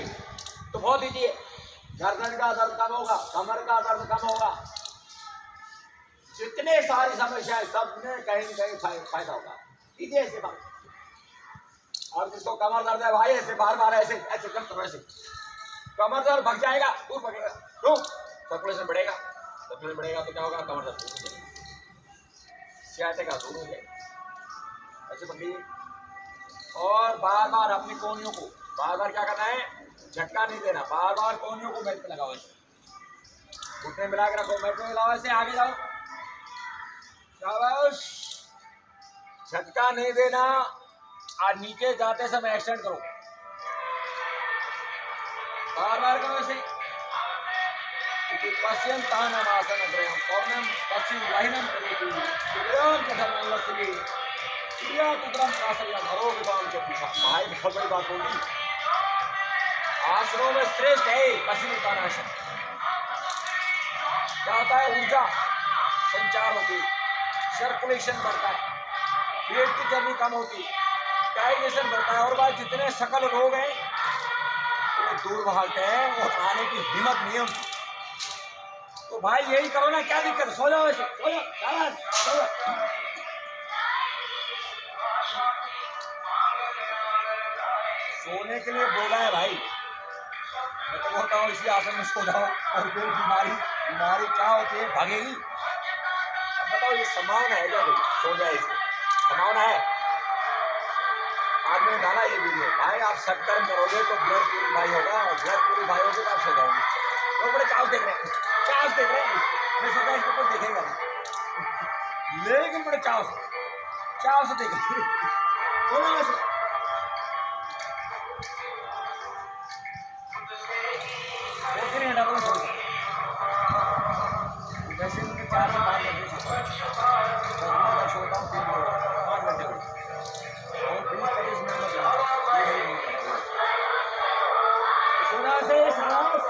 तो बहुत दीजिए, गर्दन का दर्द कम होगा, कमर का दर्द कम होगा, जितने सारी समस्याएं सब में कहीं न कहीं फायदा होगा। कीजिए ऐसे बात। और जिसको कमर दर्द है भाई ऐसे बार बार ऐसे ऐसे करते, ऐसे कमर दर्द भाग जाएगा, दूर भागेगा, तो सर्कुलेशन बढ़ेगा, सर्कुलेशन बढ़ेगा तो क्या होगा? कमर दर्द दूर हो जाएगा, सियाटिका दूर हो जाएगा। ऐसे पकड़िए, और बार बार अपनी कोहनियों को बार बार क्या करना है? झटका नहीं देना, बार बार कोहनियों को मैट पे लगाओ, ऐसे घुटने मिला के रखो, मैट पे मिलाओ, ऐसे आगे जाओ, शाबाश। झटका नहीं देना, और नीचे जाते समय एक्सटेंड करो, बार बार करो ऐसे। पश्चिम तानम आसन अग्रहम पौर्णम पश्चिम वाहिनम करोति सुग्रहम कथमल्लसि क्रिया तुद्रम आश्रय धरो विपाम के पीछा। भाई बहुत बड़ी बात होगी, आसनों में श्रेष्ठ है पश्चिम तानासन। क्या होता है? ऊर्जा संचार होती, सर्कुलेशन बढ़ता है, पेट की चर्बी कम होती, डाइजेशन बढ़ता है, और बाद जितने सकल रोग हैं वो दूर भागते हैं, और आने की हिम्मत नहीं है उनकी। तो भाई यही करो ना, क्या दिक्कत है? सो जाओ ऐसे, सो जाओ, सो जाओ। सोने के लिए बोला है भाई, मैं तो बोलता हूँ इसी आसन में सो जाओ, और फिर बीमारी क्या होती है? भागेगी। अब बताओ ये संभावना है क्या? कोई सो जाए इसे, संभावना है? आदमी ने डाला ये वीडियो, भाई आप सत्कर्म करोगे तो ब्लड प्यूरिफाई होगा, और ब्लड प्यूरिफाई होगी तो आप सो जाओगे। लोग बड़े चाव देख रहे हैं, चाव देख रहे हैं। मैं सोचा इसको कोई देखेगा नहीं, लेकिन बड़े चाव से देखेंगे। वैसे मुझे 4 से 5 घंटे सोता हूँ, 5 घंटे और 20-25 मिनट में सोना से सांस।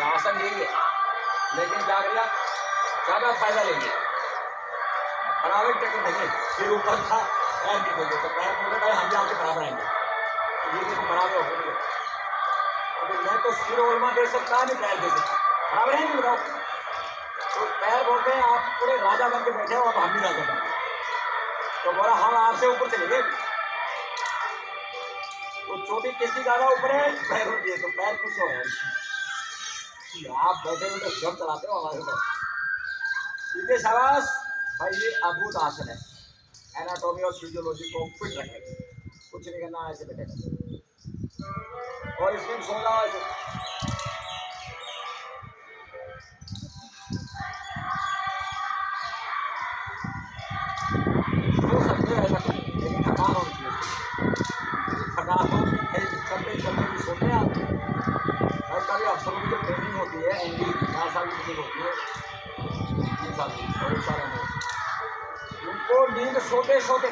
आसन यही है, लेकिन क्या करिए? ज्यादा फायदा लेंगे, बराबर टक्कर देंगे, फिर ऊपर था पैर नहीं देंगे, तो पैर बोले भाई हम भी आपके बराबर आएंगे, तो ये देखो बराबर हो गए। अभी मैं तो सिर ओलमा दे सकता नहीं पैर दे सकता, बराबर है नहीं बताओ। तो पैर बोलते हैं आप पूरे राजा बन के बैठे हो, अब हम भी राजा बन गए। तो बोला हम आपसे ऊपर चले गए। तो चोटी किसकी ज्यादा ऊपर है, पैरों की, तो पैर खुश हो गए। आप बैठे हुए तो जब चलाते हो हमारे ऊपर, सीधे शाबाश भाई। ये अद्भुत आसन है, एनाटॉमी और फिजियोलॉजी को फिट रखेगा, कुछ नहीं करना, ऐसे बैठेगा और इसमें सो जाओ ऐसे। सो सकते हो ऐसा, लेकिन थकान होनी चाहिए, थकान हो चलते चलते भी सोते हैं आप। भाई कभी अफसरों की जो ट्रेनिंग होती है एनडी 4 साल की ट्रेनिंग होती है, 3 साल की और 1 साल में, उनको नींद सोते सोते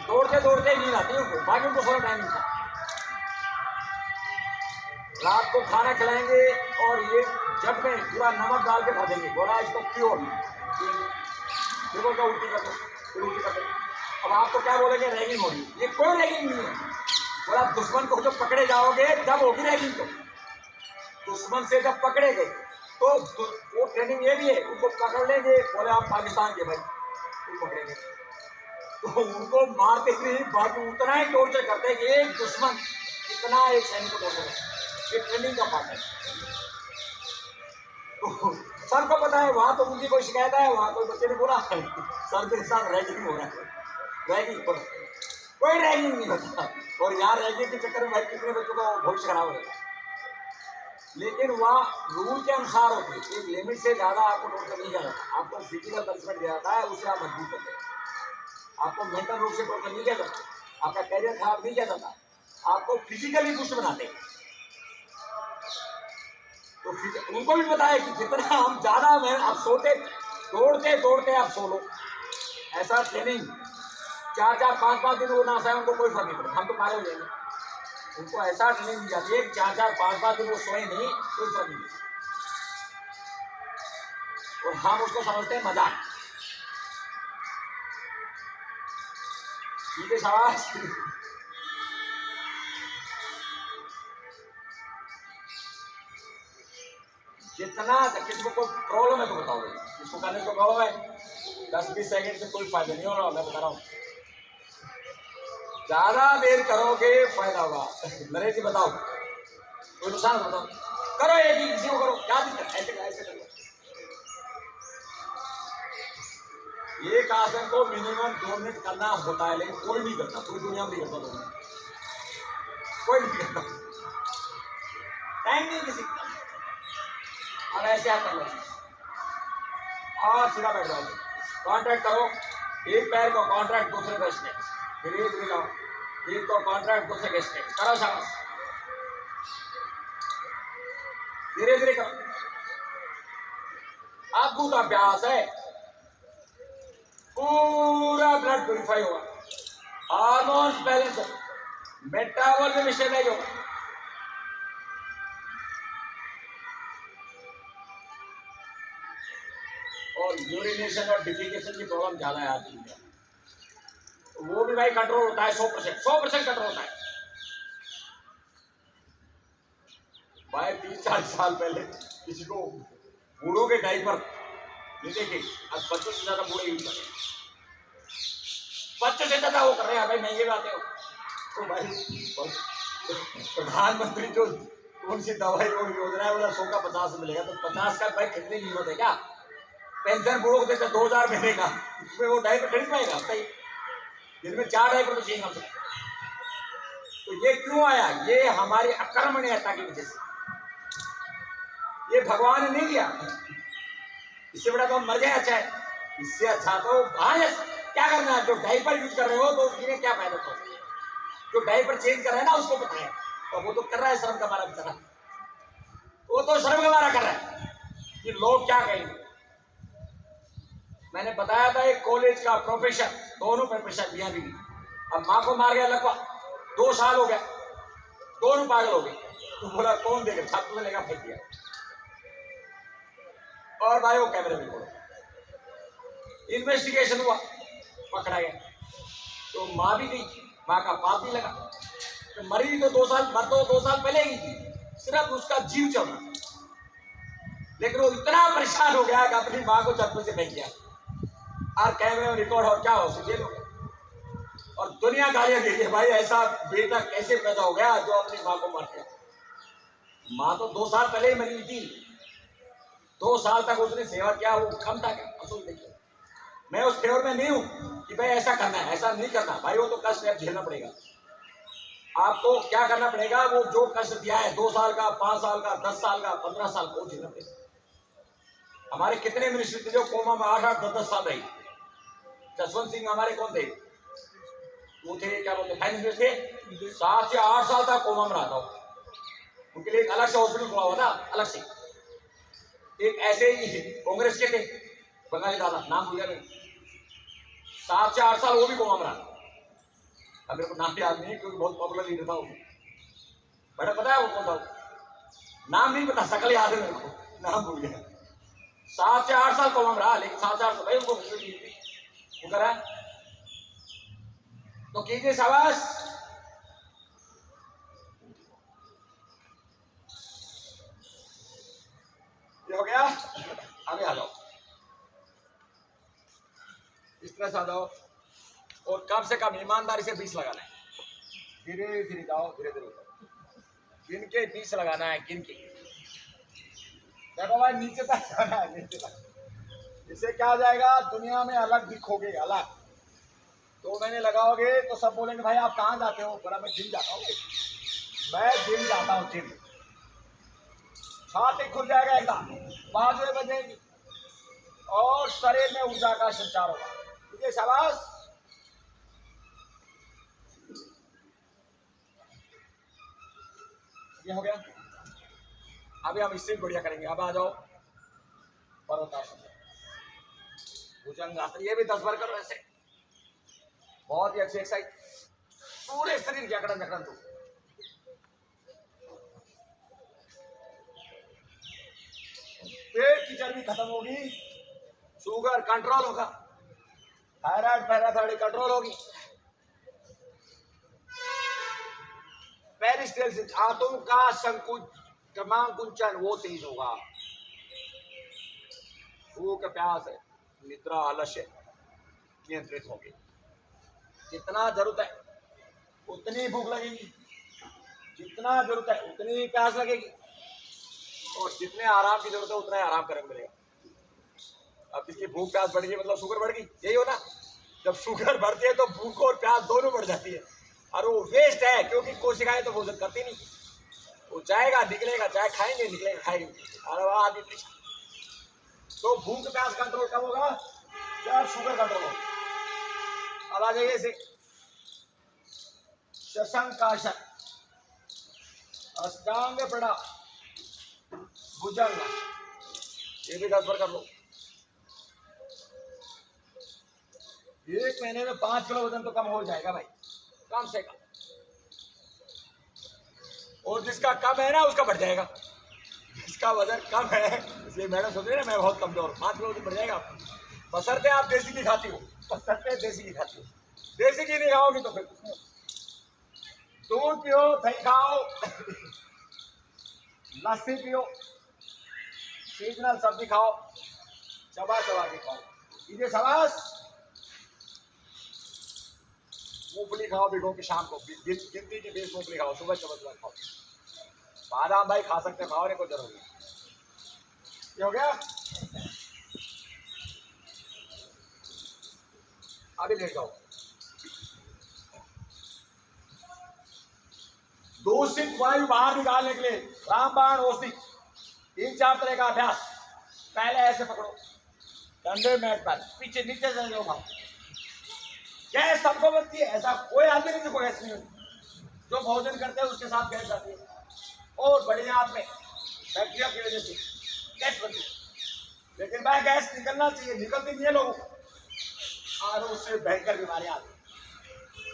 दौड़ते दौड़ते नींद आती है उनको, बाकी उनको सोना टाइम नहीं था। रात को खाना खिलाएंगे और ये जब में पूरा नमक डाल के भर देंगे, बोला इसको प्योर का उल्टी कर दो, फिर उल्टी कर दो। अब आपको क्या बोलेंगे रैगिंग होगी, ये कोई रैगिंग नहीं है। बोला दुश्मन को जब पकड़े जाओगे जब होगी रैगिंग, तो दुश्मन से जब पकड़े गए तो वो ट्रेनिंग ये भी है, उनको पकड़ लेंगे, बोले आप पाकिस्तान के भाई, वो पकड़ेंगे तो उनको मारते नहीं, बाकी उतना ही टॉर्चर करते हैं कि एक दुश्मन कितना एक सैनिक को टॉर्चर करता है। ये ट्रेनिंग का पार्ट है। तो सर को पता है, वहां तो उनकी कोई शिकायत है, वहां कोई बच्चे ने बोला सर के साथ रैगिंग हो रहा है, रैगिंग पर कोई रैगिंग नहीं होता। और यहाँ रैगिंग के चक्कर में भाई कितने बच्चों का भविष्य खराब हो जाता है। लेकिन वहाँ रूल के अनुसार होती है, एक लिमिट से ज्यादा आपको टॉर्चर नहीं किया जाता, आपको फिजिकल पनिशमेंट दिया जाता है, उसे आप मजबूत करते हैं। आपको मेंटल रूप से टॉर्चर नहीं किया जाता, आपका कैरियर खराब नहीं किया जाता, आपको फिजिकली पुष्ट बनाते हैं। तो उनको भी पता है कि जितना हम ज्यादा में आप सोते दौड़ते दौड़ते आप सो लो, ऐसा ट्रेनिंग 4-4 5-5 दिन वो ना सोए उनको कोई फर्क नहीं पड़ता, हम तो पागल हो जाएंगे। उनको ऐसा ट्रेनिंग दी जाती है कि 4-4 5-5 दिन वो सोए नहीं, कोई फर्क नहीं पड़ता, और हम उसको समझते हैं मजाक। ठीक है शाबाश। जितना किसी को कोई प्रॉब्लम है तो बताओ, इसको करने को प्रॉब्लम है 10-20 सेकंड से कोई फायदा नहीं हो रहा, मैं बता रहा हूँ। ज्यादा देर करोगे फायदा होगा। नरेश जी बताओ, कोई नुकसान बताओ, करो एक ही किसी को करो, क्या दिक्कत, ऐसे ऐसे करो। एक आसन को मिनिमम 2 मिनट करना होता है, लेकिन कोई नहीं करता, पूरी दुनिया में नहीं करता, कोई नहीं करता, टाइम नहीं किसी का। अब ऐसे आप कर लो और सीधा बैठ जाओ, कॉन्ट्रैक्ट करो, एक पैर को कॉन्ट्रैक्ट, दूसरे को स्ट्रेच, फिर एक भी लाओ, एक को कॉन्ट्रैक्ट, दूसरे को स्ट्रेच करो, शाबाश, धीरे धीरे करो। अद्भुत अभ्यास है, पूरा ब्लड प्यूरिफाई होगा, हार्मोन्स बैलेंस है, मेटाबॉलिज्म स्टेबलाइज होगा। और यूरिनेशन और डिफिकेशन की प्रॉब्लम ज्यादा है आदमी में, वो भी भाई कंट्रोल होता है 100% कंट्रोल होता है। भाई 30-40 साल पहले किसी को बूढ़ों के डायपर नहीं देखे, अब बच्चों से ज्यादा बूढ़े यूज कर रहे हैं, बच्चों से ज्यादा वो कर रहे हैं भाई, महंगे बातें हो। तो भाई प्रधानमंत्री जो कौन सी दवाई और योजना है, बोला 100 का 50 मिलेगा, तो 50 का भाई खरीदने की हिम्मत है क्या? पेंशन बूढ़ों को देता 2000 महीने का, उसमें वो डायपर खरीद पाएगा? सही, जिनमें 4 डायपर तो चाहिए कम से कम। तो ये क्यों आया? ये हमारी अकर्मण्यता की वजह से, ये भगवान ने नहीं दिया। इससे बड़ा तो हम मर जाए अच्छा है, इससे अच्छा तो क्या करना है, जो डायपर यूज कर रहे हो तो उसके लिए क्या फायदा था? जो डायपर चेंज कर रहा है ना उसको पता है, तो वो तो कर रहा है शर्म का मारा बेचारा, वो तो शर्म का मारा कर रहा है कि लोग क्या कहेंगे। मैंने बताया था एक कॉलेज का प्रोफेसर, दोनों प्रोफेसर मियां बीवी, अब माँ को मार गया, लगभग 2 साल हो गया, दोनों पागल हो गए। तो बोला कौन देगा, छात्र में लेगा, फेंक दिया। और भाई वो कैमरे में बोलो, इन्वेस्टिगेशन हुआ, पकड़ा गया। तो माँ भी गई, माँ का पाप भी लगा। तो मरी तो 2 साल, मर तो 2 साल पहले ही थी, सिर्फ उसका जीव चल रहा। लेकिन वो इतना परेशान हो गया कि अपनी माँ को छत पे से फेंक दिया, और कैमरे में रिकॉर्ड हो, क्या हो जेल हो गया। और दुनिया गालियां दे रही है, भाई ऐसा बेटा कैसे पैदा हो गया जो अपनी माँ को मार दिया। माँ तो 2 साल पहले ही मरी हुई थी, 2 साल तक उसने सेवा किया, वो कम था क्या? असूल देखिए, मैं उस फेवर में नहीं हूं कि भाई ऐसा करना है, ऐसा नहीं करना भाई, वो तो कष्ट है, झेलना पड़ेगा। आपको क्या करना पड़ेगा, वो जो कष्ट दिया है 2 साल का, 5 साल का, 10 साल का, 15 साल को झेलना पड़ेगा। हमारे कितने मिनिस्टर थे जो कोमा में 8-8, 10-10 साल रही। जसवंत सिंह हमारे कौन थे, वो थे क्या बोलते, फाइनेंस मिनिस्टर थे, 7 से 8 साल तक कोमा में रहा था। उनके लिए एक अलग से हॉस्पिटल खुला हुआ था, अलग से। एक ऐसे ही कांग्रेस के थे, बंगाली दादा, नाम भूल गया मैं, 7 से 8 साल वो भी कोमा में रहा। अब मेरे को नाम याद नहीं क्योंकि बहुत पॉपुलर लीडर था वो। बड़ा पता है वो कौन था, नाम नहीं पता, शकल याद है मेरे को, नाम भूल गया। 7 से 8 साल कोमा में रहा, लेकिन 7 से 8 साल भाई उनको वो करा तो कीजिए शाबाश। ये हो गया, आगे आ जाओ, इस तरह से आ जाओ, और कम से कम ईमानदारी से 20 लगाना है। धीरे धीरे जाओ, धीरे धीरे जाओ, गिन के 20 लगाना है, गिन के। देखो भाई नीचे तक जाना है, नीचे तक। इससे क्या हो जाएगा, दुनिया में अलग दिखोगे, अलग। 2 महीने लगाओगे तो सब बोलेंगे भाई आप कहाँ जाते हो, बोला मैं जिम जाता हूँ, मैं जिम जाता हूँ, जिम। छाती खुल जाएगा एकदम, बाजुएं बजेगी, और शरीर में ऊर्जा का संचार होगा। ठीक है, शाबाश। ये हो गया। अभी हम इससे बढ़िया करेंगे। अब आ जाओ पर्वतासन, भुजंगासन, ये भी 10 बार करो ऐसे, बहुत ही अच्छी एक्सरसाइज, पूरे शरीर की अकड़न जकड़न दो। पेट की चर्बी खत्म होगी, शुगर कंट्रोल होगा, थायराइड पैराथायराइड कंट्रोल होगी, पेरिस्टाल्सिस आंतों का संकुचन वो तेज होगा, भूख प्यास है, निद्रा आलस्य नियंत्रित होगी। जितना जरूरत है उतनी भूख लगेगी, जितना जरूरत है उतनी ही प्यास लगेगी, और जितने आराम की जरूरत है उतना ही आराम करने मिलेगा। अब इसकी भूख प्यास बढ़ गई मतलब शुगर बढ़ गई, यही हो ना। जब शुगर बढ़ती है तो भूख और प्यास दोनों बढ़ जाती है, और वो वेस्ट है क्योंकि कोशिकाएं तो भोजन करती नहीं, वो जाएगा निकलेगा, चाहे खाएंगे निकलेगा खाएंगे, अरे वाह आदमी। तो भूख प्यास कंट्रोल कब होगा, जब शुगर कंट्रोल होगा। अब आ जाइए इसे, शशंकासन, अष्टांग प्रणाम, भुजंग, ये भी 10 बार कर लो। 1 महीने में 5 किलो वजन तो कम हो जाएगा भाई, कम से कम। और जिसका कम है ना उसका बढ़ जाएगा, जिसका वजन कम है, इसलिए मैडम सोच रही है ना मैं बहुत कमजोर, 5 किलो वजन बढ़ जाएगा आपको। बशर्ते आप देसी घी खाती हो, बशर्ते देसी घी खाती हो। देसी घी नहीं खाओगी तो फिर दूध पियो, दही खाओ, लस्सी पियो, सीजनल सब्जी खाओ, चबा चबा के खाओ, कीजिए शाबाश। मूंगफली खाओ भिगो के शाम को, गिनती के 20 मूंगफली खाओ, सुबह चबा चबा खाओ। बादाम भाई खा सकते, खाओ को जरूर। ये हो गया। अभी लेट जाओ। दूषित वायु बाहर निकालने के लिए रामबाण औषधि, 3-4 तरह का अभ्यास। पहले ऐसे पकड़ो, ठंडे मैट पर पीछे नीचे चले जाओ। गैस सबको बनती है, ऐसा कोई आदमी नहीं जिसको गैस नहीं होती। जो भोजन करते हैं उसके साथ गैस आती है, और बड़े हाथ में बैक्टीरिया की वजह से गैस बनती है। लेकिन भाई गैस निकलना चाहिए, निकलती नहीं है लोगों को, और उससे भयंकर बीमारियां आती है।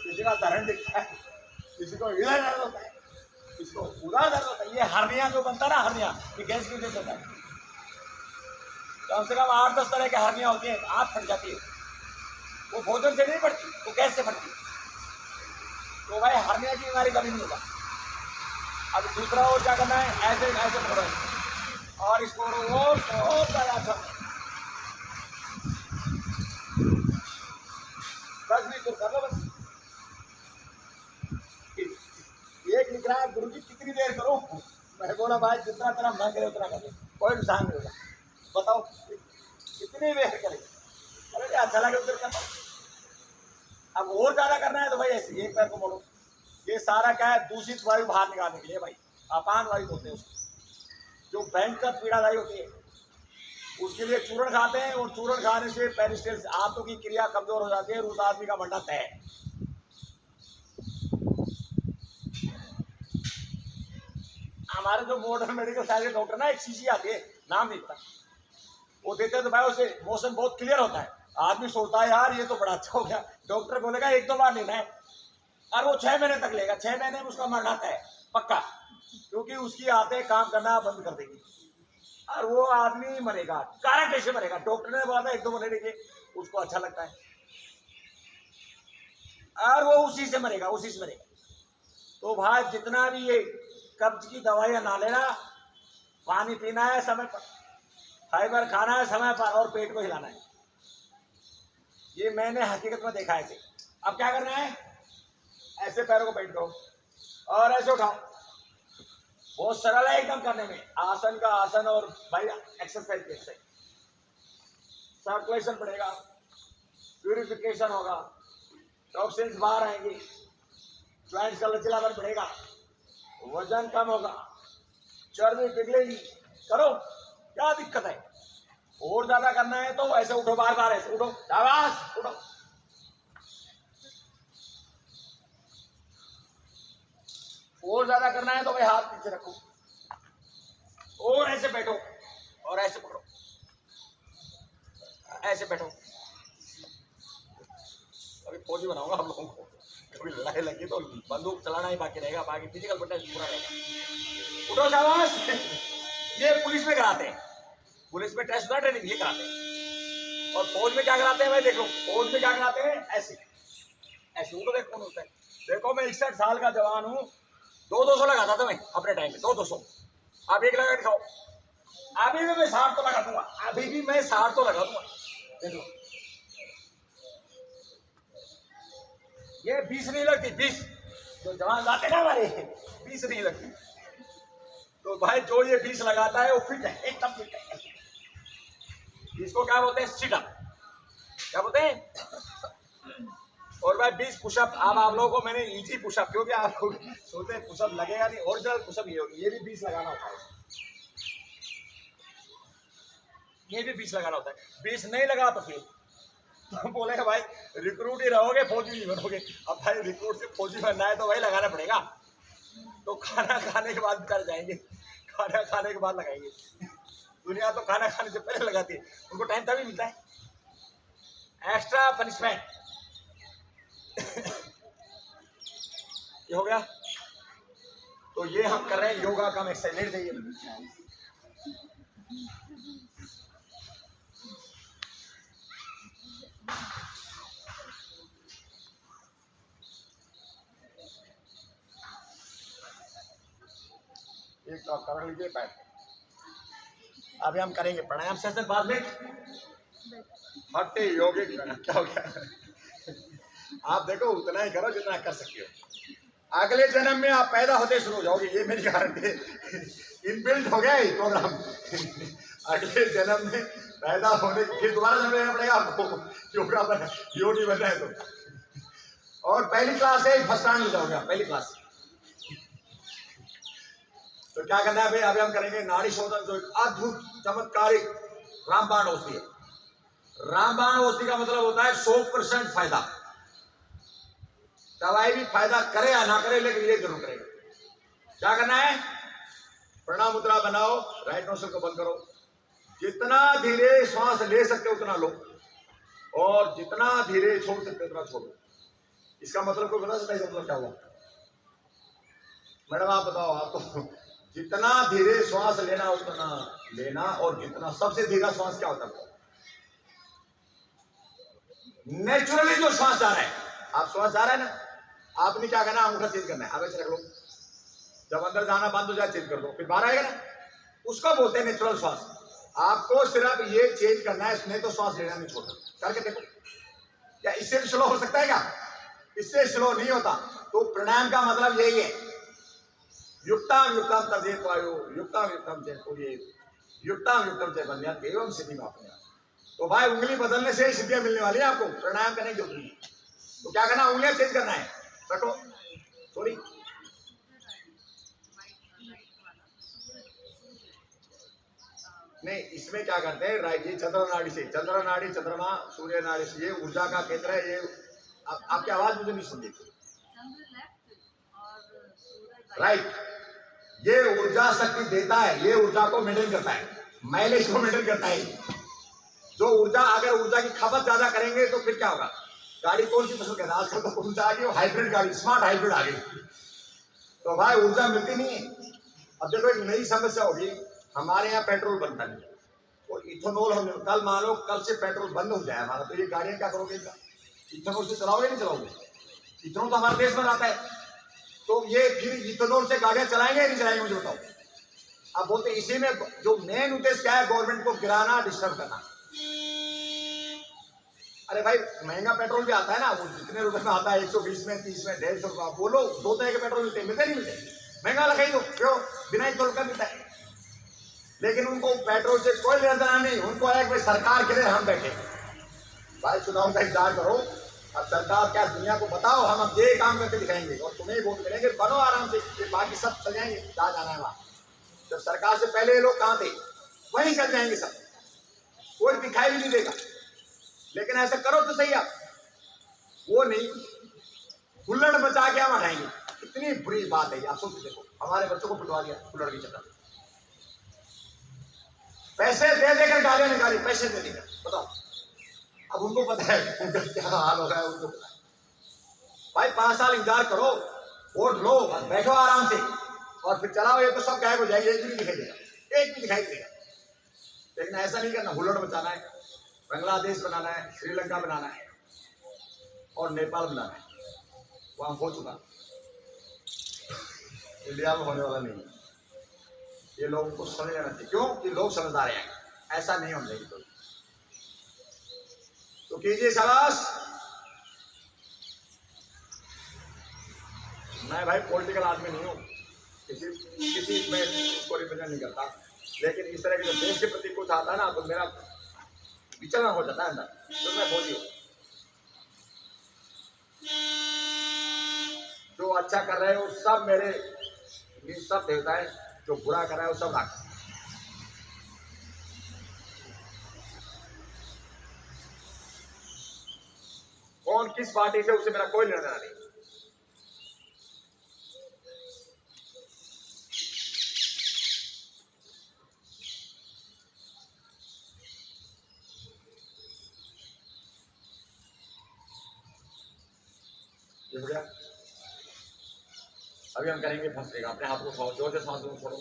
किसी का धरण दिखता है, किसी को इधर दर्द होता है, किसी को उधर दर्द होता है। ये हर्निया जो बनता है ना, हर्निया, ये गैस की वजह से होता है। कम से कम 8-10 तरह की हर्निया होती है, आंख फट जाती है। वो भोजन से नहीं बढ़ती, वो गैस से बढ़ती। तो भाई हर्निया की बीमारी कभी नहीं होगा। अब दूसरा और क्या करना है, ऐसे ऐसे पकड़ो और इसको और बहुत ज्यादा अच्छा 10-20 तो कर लो बस। एक लिख रहा है गुरु जी कितनी देर करो, मैंने बोला भाई जितना तेरा मन करे उतना कर ले, कोई नुकसान नहीं होगा। बताओ कितनी देर करे, अरे अच्छा लगे उधर करना। अब और ज्यादा करना है तो भाई ऐसे एक पैर को मोड़ो। ये सारा क्या है, दूषित वायु बाहर निकालने के लिए भाई, अपान वायु होते हैं उसको, जो भयंकर पीड़ादायी होती है, उसके लिए चूर्ण खाते हैं। और चूर्ण खाने से पेरिस्टल्स आंतों की क्रिया कमजोर हो जाती है, उस आदमी का मरना तय है। हमारे जो मॉडर्न मेडिकल साइंस के डॉक्टर ना, एक शीशी आती है, नाम नहीं पता, वो देते हैं तो भाई उससे मोशन बहुत क्लियर होता है। आदमी सोचता है यार ये तो बड़ा अच्छा हो गया, डॉक्टर बोलेगा 1-2 बार लेना है, और वो 6 महीने तक लेगा। 6 महीने में उसका मरना तय है पक्का, क्योंकि उसकी आते काम करना बंद कर देगी और वो आदमी मरेगा। कारण कैसे मरेगा, डॉक्टर ने बोला था 1-2 महीने के, उसको अच्छा लगता है और वो उसी से मरेगा, उसी से मरेगा। तो भाई जितना भी ये कब्ज की दवाइयां ना लेना, पानी पीना है समय पर, फाइबर खाना है समय पर, और पेट को हिलाना है। ये मैंने हकीकत में देखा है ऐसे। अब क्या करना है, ऐसे पैरों को बेंड करो और ऐसे उठाओ। बहुत सरल है एकदम करने में, आसन का आसन और भाई एक्सरसाइज की एक्सरसाइज। सर्कुलेशन बढ़ेगा, प्यूरिफिकेशन होगा, टॉक्सिन्स बाहर आएंगे, ज्वाइंट्स का लचीलापन बढ़ेगा, वजन कम होगा, चर्बी पिघलेगी। करो, क्या दिक्कत है। और ज्यादा करना है तो ऐसे उठो, बार बार ऐसे उठो, शाबाश उठो। और ज्यादा करना है तो भाई हाथ पीछे रखो और ऐसे बैठो और ऐसे पकड़ो, ऐसे बैठो। अभी फौजी बनाऊंगा हम लोगों को, कभी लड़ाई लगी तो बंदूक चलाना ही बाकी रहेगा, बाकी फिजिकल फिटनेस पूरा रहेगा। उठो शाबाश। ये पुलिस में कराते हैं, पुलिस में टेस्ट होता है, ट्रेनिंग ये कराते हैं। और फौज में क्या कराते हैं भाई, देख लो फौज में क्या कराते हैं, ऐसे ऐसे उठो। देखो कौन होता है, देखो मैं 61 साल का जवान हूँ, 200 लगाता था मैं अपने टाइम में, 200। आप एक लगा दिखाओ। अभी भी मैं 60 तो लगा दूंगा, अभी भी मैं 60 तो लगा दूंगा। देखो ये 20 नहीं लगती, 20 जो जवान जाते ना हमारे 20 नहीं लगती। तो भाई जो ये 20 लगाता है वो फिट है, एकदम फिट है। इसको क्या बोलते हैं, सिट अप, क्या बोलते हैं। और भाई 20 पुशअप। अब आप लोगों को मैंने इजी पुशअप, क्योंकि आप लोग सोचते हैं पुशअप लगेगा नहीं, ओरिजिनल पुशअप ये होगी। ये भी 20 लगाना होता है, ये भी 20 लगाना होता है। 20 नहीं लगा तो फिर तो बोलेगा भाई रिक्रूट ही रहोगे, फौजी नहीं बनोगे। अब भाई रिक्रूट से फौजी बनना है तो भाई लगाना पड़ेगा। तो खाना खाने के बाद कर जाएंगे, खाना खाने के बाद लगाएंगे। दुनिया तो खाना खाने से पहले लगाती है, उनको टाइम तभी मिलता है। एक्स्ट्रा पनिशमेंट ये हो गया। तो ये हम कर रहे हैं योगा का एक्सरसाइज चाहिए। एक तो आप कर लीजिए पैर। अभी हम करेंगे प्राणायाम सेशन बाद में। हटे योगिक क्या हो गया। आप देखो उतना ही करो जितना कर सकते हो। अगले जन्म में आप पैदा होते शुरू हो जाओगे, ये मेरी गारंटी है। इनबिल्ट हो गया ये प्रोग्राम। अगले जन्म में पैदा होने फिर दोबारा जन्म लेना पड़ेगा आपको, योगी बनना है तो। और पहली क्लास है, फर्स्ट टाइम हो जाओगे आप पहली क्लास। तो क्या करना है भाई, अभी हम करेंगे नाड़ी शोधन, जो एक अद्भुत चमत्कारिक रामबाण औषधि है। रामबाण औषधि का मतलब होता है 100% फायदा। दवाई भी फायदा करे या ना करे, लेकिन ये जरूर करेगा। क्या करना है, प्रणाम मुद्रा बनाओ, राइट नोस्ट्रल को बंद करो, जितना धीरे श्वास ले सकते हो उतना लो, और जितना धीरे छोड़ सकते हो उतना छोड़ो। इसका मतलब कोई बता सकता है मतलब क्या हुआ? मैडम आप बताओ, आपको जितना धीरे श्वास लेना उतना लेना, और जितना सबसे धीरा श्वास क्या होता है? नेचुरली जो श्वास जा रहा है, आप श्वास जा रहा है ना, आपने क्या करना, अंगूठा चेंज करना है, अब ऐसे रख लो, जब अंदर जाना बंद हो जाए चेंज कर दो, फिर बाहर आएगा ना, उसको बोलते हैं नेचुरल श्वास। आपको सिर्फ ये चेंज करना है, इसने तो श्वास लेना नहीं छोड़ना, करके देखो। क्या इससे भी स्लो हो सकता है क्या? इससे स्लो नहीं होता। तो प्राणायाम का मतलब यही है, युक्ताम युक्तम तजेत वायु, युक्ताम युक्तम च पूर्येत, युक्ताम युक्तम च बन्यात् एवं सिद्धि मापनीय। तो भाई उंगली बदलने से ही सिद्धियां मिलने वाली है आपको, प्राणायाम करने की जरूरत नहीं है। तो क्या करना, उंगलियां चेंज करना है, रखो, सॉरी, नहीं इसमें क्या करते हैं, राइट, ये चंद्र नाड़ी से, चंद्र नाड़ी, चंद्रमा, सूर्य नाड़ी से, ये ऊर्जा का केंद्र है। ये आपकी आवाज मुझे नहीं सुन रही, राइट, ये ऊर्जा शक्ति देता है, ये ऊर्जा को मेंटेन करता है, माइलेज को मेंटेन करता है। जो ऊर्जा, अगर ऊर्जा की खपत ज्यादा करेंगे तो फिर क्या होगा? गाड़ी कौन सी पसंद करना, आजकल तो कौन सा आ गई, वो हाइब्रिड गाड़ी, स्मार्ट हाइब्रिड आ गई। तो भाई ऊर्जा मिलती नहीं है। अब देखो एक नई समस्या होगी, हमारे यहाँ पेट्रोल बनता नहीं और इथेनॉल हम, कल मान लो कल से पेट्रोल बंद हो जाए हमारा, तो ये गाड़ियां क्या करोगे? इथेनॉल से चलाओगे नहीं चलाओगे? इथेनॉल तो हमारे देश में आता है, तो ये फिर इथेनॉल से गाड़ियां चलाएंगे नहीं चलाएंगे, मुझे बताओ। अब बोलते इसी में जो मेन उद्देश्य क्या है, गवर्नमेंट को गिराना, डिस्टर्ब करना। अरे भाई महंगा पेट्रोल भी आता है ना, वो जितने रुपए में आता है, 120 में, 30 में, 150 रुपया, बोलो दो तरह के पेट्रोल मिलते नहीं मिलते? महंगा वाला खरीदो, क्यों? बिना इथेनॉल का मिलता है। लेकिन उनको पेट्रोल से कोई लेना देना नहीं, उनको है कि सरकार के लिए हम बैठे। भाई चुनाव का इंतजार करो, अब सरकार क्या, दुनिया को बताओ, हम अब ये काम करके दिखाएंगे और तुम्हें ही वोट करेंगे, बनो आराम से, बाकी सब चल जाएंगे जहाँ जाना है वहाँ। जब सरकार से पहले ये लोग कहाँ थे, वहीं चल जाएंगे सब, कोई दिखाई भी नहीं देगा। लेकिन ऐसा करो तो सही, आप वो नहीं, हुल्लड़ मचा के हम हटाएंगे। इतनी बुरी बात है, आप सोच के देखो, हमारे बच्चों को पिटवा दिया हुल्लड़ की चक्कर, पैसे दे देकर गालियां निकाली, पैसे दे देकर, बताओ। अब उनको पता है उनका क्या हाल हो रहा है, उनको पता है। भाई 5 साल इंतजार करो, वोट लो, बैठो आराम से और फिर चलाओ, ये तो सब गायब हो जाएगी, एक भी नहीं दिखाई देगा, एक भी दिखाई देगा। लेकिन ऐसा नहीं करना, हुल्लड़ मचाना है, बांग्लादेश बनाना है, श्रीलंका बनाना है और नेपाल बनाना है, वहां हो चुका, इंडिया में होने वाला नहीं है। ये लोगों को समझ लेना चाहिए, क्यों कि लोग समझदार हैं, ऐसा नहीं होना चाहिए। तो कीजिए शाबाश। मैं भाई पॉलिटिकल आदमी नहीं हूँ, किसी में उसको रिप्रेजेंट नहीं करता, लेकिन इस तरह के जो देश के प्रति कुछ आता है ना, तो मेरा विचलन हो जाता है अंदर, तो मैं बोली हूँ जो अच्छा कर रहे हो सब मेरे, सब देवता है, जो बुरा कर रहा है वो सब राख। कौन किस पार्टी से, उससे मेरा कोई लेना देना नहीं। ये हो गया, अभी हम करेंगे फंसेगा, अपने हाथ को उठाओ, जोर से सांस लो, छोड़ो।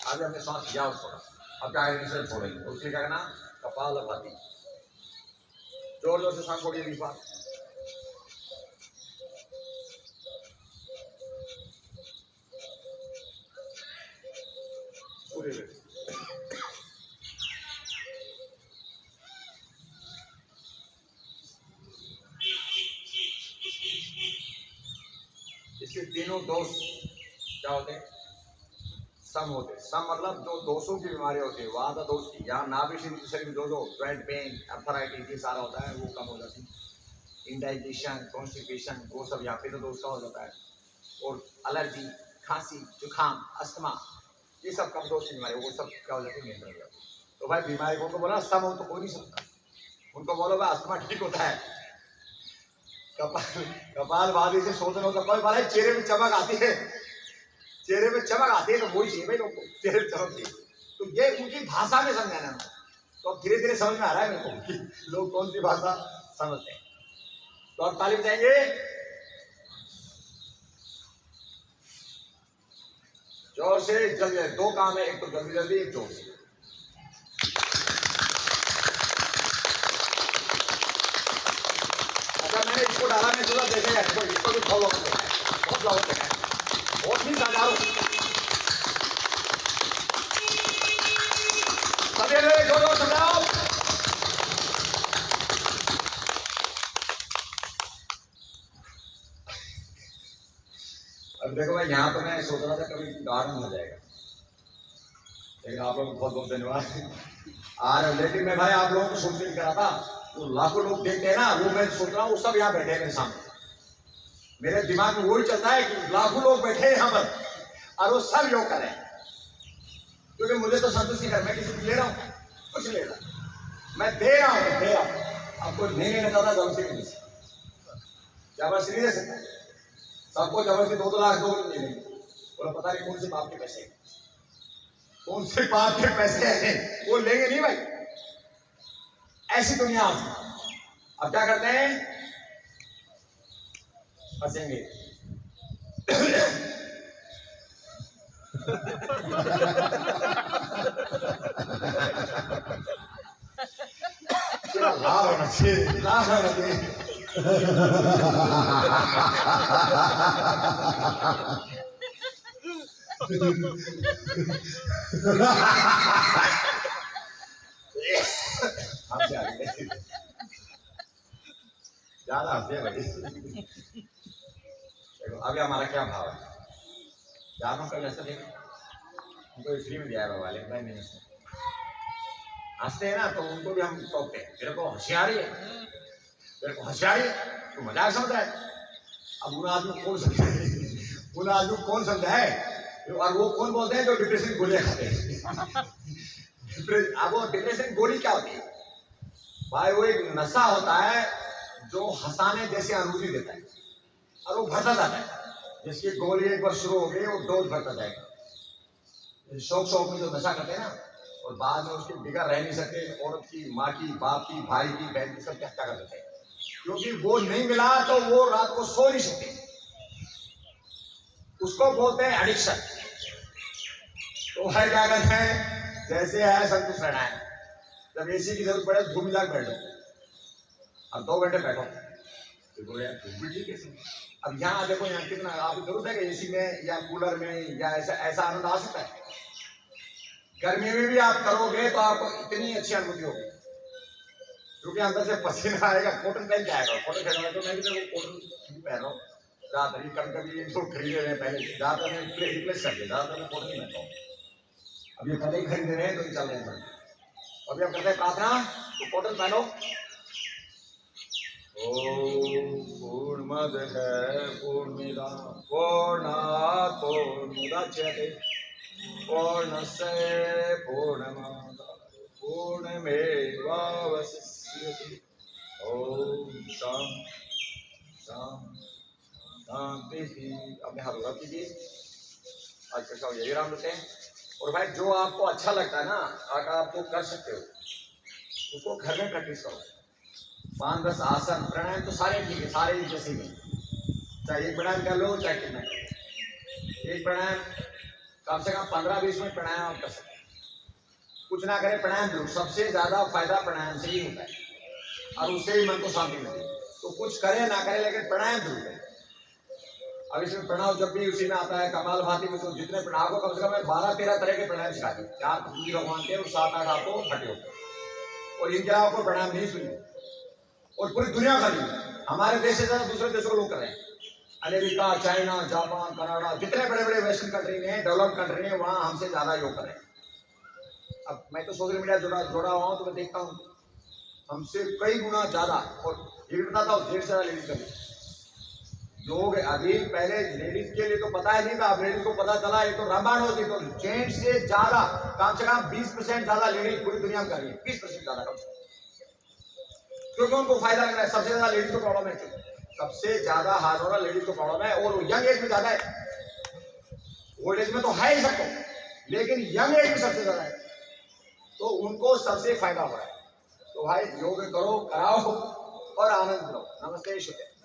आगे हमने सांस लिया और छोड़ा, अब क्या करेंगे, सिर्फ छोड़ेंगे। तो उसके क्या करना, कपालभाति, जोर जोर से सांस छोड़िए 20 बार। पूरे इसके तीनों दोष क्या होते हैं, सम होते हैं। सम मतलब जो दोषों की बीमारी होती है, वहाँ का दोष की, यहाँ नाभि शरीर जो जॉइंट पेन, अर्थराइटिस, ये सारा होता है, वो कम हो जाती है। इंडाइजेशन, कॉन्स्टिपेशन, वो सब यहाँ पे तो दोष का हो जाता है। और एलर्जी, खांसी, जुकाम, अस्थमा, ये सब कम दोष की बीमारी, वो सब क्या हो जाती है, नियंत्रण हो जाती है। तो भाई बीमारी को बोला सम हो तो कोई नहीं सकता, उनको बोलो भाई अस्थमा ठीक होता है, कपालभाति से शोधन होता है, भाई चेहरे में चमक आती है, चेहरे में चमक आती है, तो वही चाहिए भाई लोग को, चेहरे में चमक चाहिए। तो ये उनकी भाषा में समझाना है, तो अब धीरे धीरे समझ में आ रहा है मेरे को कि लोग कौन सी भाषा समझते हैं। तो अब ताली बजाएंगे, जोर से जल्दी, दो काम है, एक तो जल्दी जल्दी, एक जोर से। अच्छा मैंने इसको डाला, मैं थोड़ा देखेगा, इसको भी फॉलो करते हैं, बहुत लोग होते हैं, बहुत ही साधारण। सभी जो जो समझाओ। अब देखो भाई, यहाँ तो मैं सोच रहा था कभी गार्डन हो जाएगा, लेकिन आप लोगों को बहुत बहुत धन्यवाद। लेकिन मैं भाई आप लोगों को सोच नहीं करा था, तो लाखों लोग देखते हैं ना, वो मैं सोच रहा हूँ वो सब यहाँ बैठे हैं मेरे सामने। मेरे दिमाग में वही चलता है कि लाखों लोग बैठे हैं यहाँ पर और वो सब योग करें, क्योंकि मुझे तो संतुष्टि कर, मैं किसी को ले रहा हूँ, कुछ ले रहा, मैं दे रहा हूँ। आपको नहीं लेना चाहता जबरदस्ती जबरदस्ती नहीं दे सकता, सबको जबरदस्ती 2-2 लाख दो नहीं देंगे, बोला पता नहीं कौन से बाप के पैसे, कौन से बाप के पैसे हैं, वो लेंगे नहीं भाई। ऐसी दुनिया। अब क्या करते हैं, फंसेंगे। लाभ होना चाहिए, लाभ होना चाहिए। हमसे आगे ज्यादा हंसते भाई। देखो अभी हमारा क्या भाव है, जानों का जैसा देखो, उनको फ्री में दिया है बाबा, लेकिन नहीं हंसते हैं ना, तो उनको भी हम टोकते हैं, तेरे को होशियारी है, तेरे को होशियारी है, तू मजाक समझ रहा है। अब उन आदमी कौन समझाए, उन आदमी कौन समझाए, और वो कौन बोलते हैं जो डिप्रेशन की गोलियां खाते हैं। अब वो डिप्रेशन गोली क्या होती है भाई, वो एक नशा होता है जो हंसाने जैसी अनुभूति देता है और वो भरता जाता है। जिसकी गोली एक बार शुरू हो गई वो डोज भरता जाएगा। शौक शौक में जो नशा करते हैं ना, और बाद में उसके बिगड़ रह नहीं सकते, औरत की, माँ की, बाप की, भाई की, बहन की, सब क्या कर देते हैं, क्योंकि वो नहीं मिला तो वो रात को सो नहीं सकते। उसको बोलते हैं एडिक्शन। तो है क्या कहते हैं, जैसे है संतुष्ट रहना है, जब एसी की जरूरत पड़े धूप मिला बैठो, अब 2 घंटे बैठो, तो यार धूप भी ठीक है। अब यहाँ देखो, यहाँ कितना आपको जरूरत है कि एसी में या कूलर में या ऐसा आनंद आ सकता है। गर्मी में भी आप करोगे तो आपको इतनी अच्छी अनुभूति होगी, क्योंकि अंदर से पसीना आएगा। कॉटन पहन के आएगा, कॉटन पहन, तो मैं भी कॉटन पहन रहा हूँ ज्यादातर, कभी जो खरीदे रहे पहले, ज्यादातर मैं रिप्लेस कर दिया, ज्यादातर मैं कॉटन ही पहनता हूँ। अब ये पहले ही खरीद रहे हैं तो ये चल रहे हैं। अभी आप करते हैं प्रार्थना, तो कॉटन पहनो। ओम पूर्णमदः पूर्णमिदं पूर्णात् पूर्णमुदच्यते पूर्णस्य पूर्णमादाय पूर्णमेवावशिष्यते। ओम शांति। अपने हाथ रख दीजिए। आज का सब यही राम रखते हैं। और भाई जो आपको अच्छा लगता है ना, अगर आपको कर सकते हो, उसको घर में प्रैक्टिस करो। 5-10 आसन प्राणायाम तो सारे ठीक है, सारे जैसे ही, चाहे एक प्राणायाम कर लो चाहे कितना कर लो। एक प्राणायाम कम से कम 15-20 मिनट प्राणायाम आप कर सकते हैं। कुछ ना करें प्राणायाम जरूर, सबसे ज्यादा फायदा प्राणायाम से ही होता है और उससे ही मन को शांति मिलती है। तो कुछ करें ना करें लेकिन प्राणायाम जरूर करें। अब इसमें प्रणव जब भी उसी में आता है, कपाल भाती में तो जितने प्रणव को कम से कम 12-13 तरह के प्राणायाम सिखा दिए, 4 पृथ्वी भगवान के और 7-8 आपको हटे होते, और इनके अलावा आपको प्राणायाम नहीं सुनिए। और पूरी दुनिया का नहीं, हमारे देश से ज्यादा दूसरे देशों के लोग कर रहे हैं। अमेरिका, चाइना, जापान, कनाडा, जितने बड़े बड़े वेस्टर्न कंट्री में, डेवलप कंट्री में, वहां हमसे ज्यादा योग कर रहे हैं। अब मैं तो सोशल मीडिया जुड़ा हुआ हूँ, तो मैं देखता हूँ हमसे कई गुना ज्यादा, और ये भी बताता हूँ 1.5 से ज्यादा लेडीज कर लोग। अभी पहले लेडीज के लिए तो पता ही नहीं था, अब लेडीज को पता चला, ये तो रामायण होती, तो जेंट्स से ज्यादा, कम से कम 20% ज्यादा लेडीज पूरी दुनिया में कर रही है, 20% ज्यादा कम से कम, क्योंकि उनको फायदा लग रहा है। सबसे ज्यादा लेडीज को प्रॉब्लम है, सबसे ज्यादा हार्ड हो रहा लेडीज को प्रॉब्लम है, और यंग एज में ज्यादा है। ओल्ड एज में तो है ही सबको, लेकिन यंग एज में सबसे ज्यादा है, तो उनको सबसे फायदा हो रहा है। तो भाई योग करो, कराओ और आनंद लो। नमस्ते, शुक्रिया।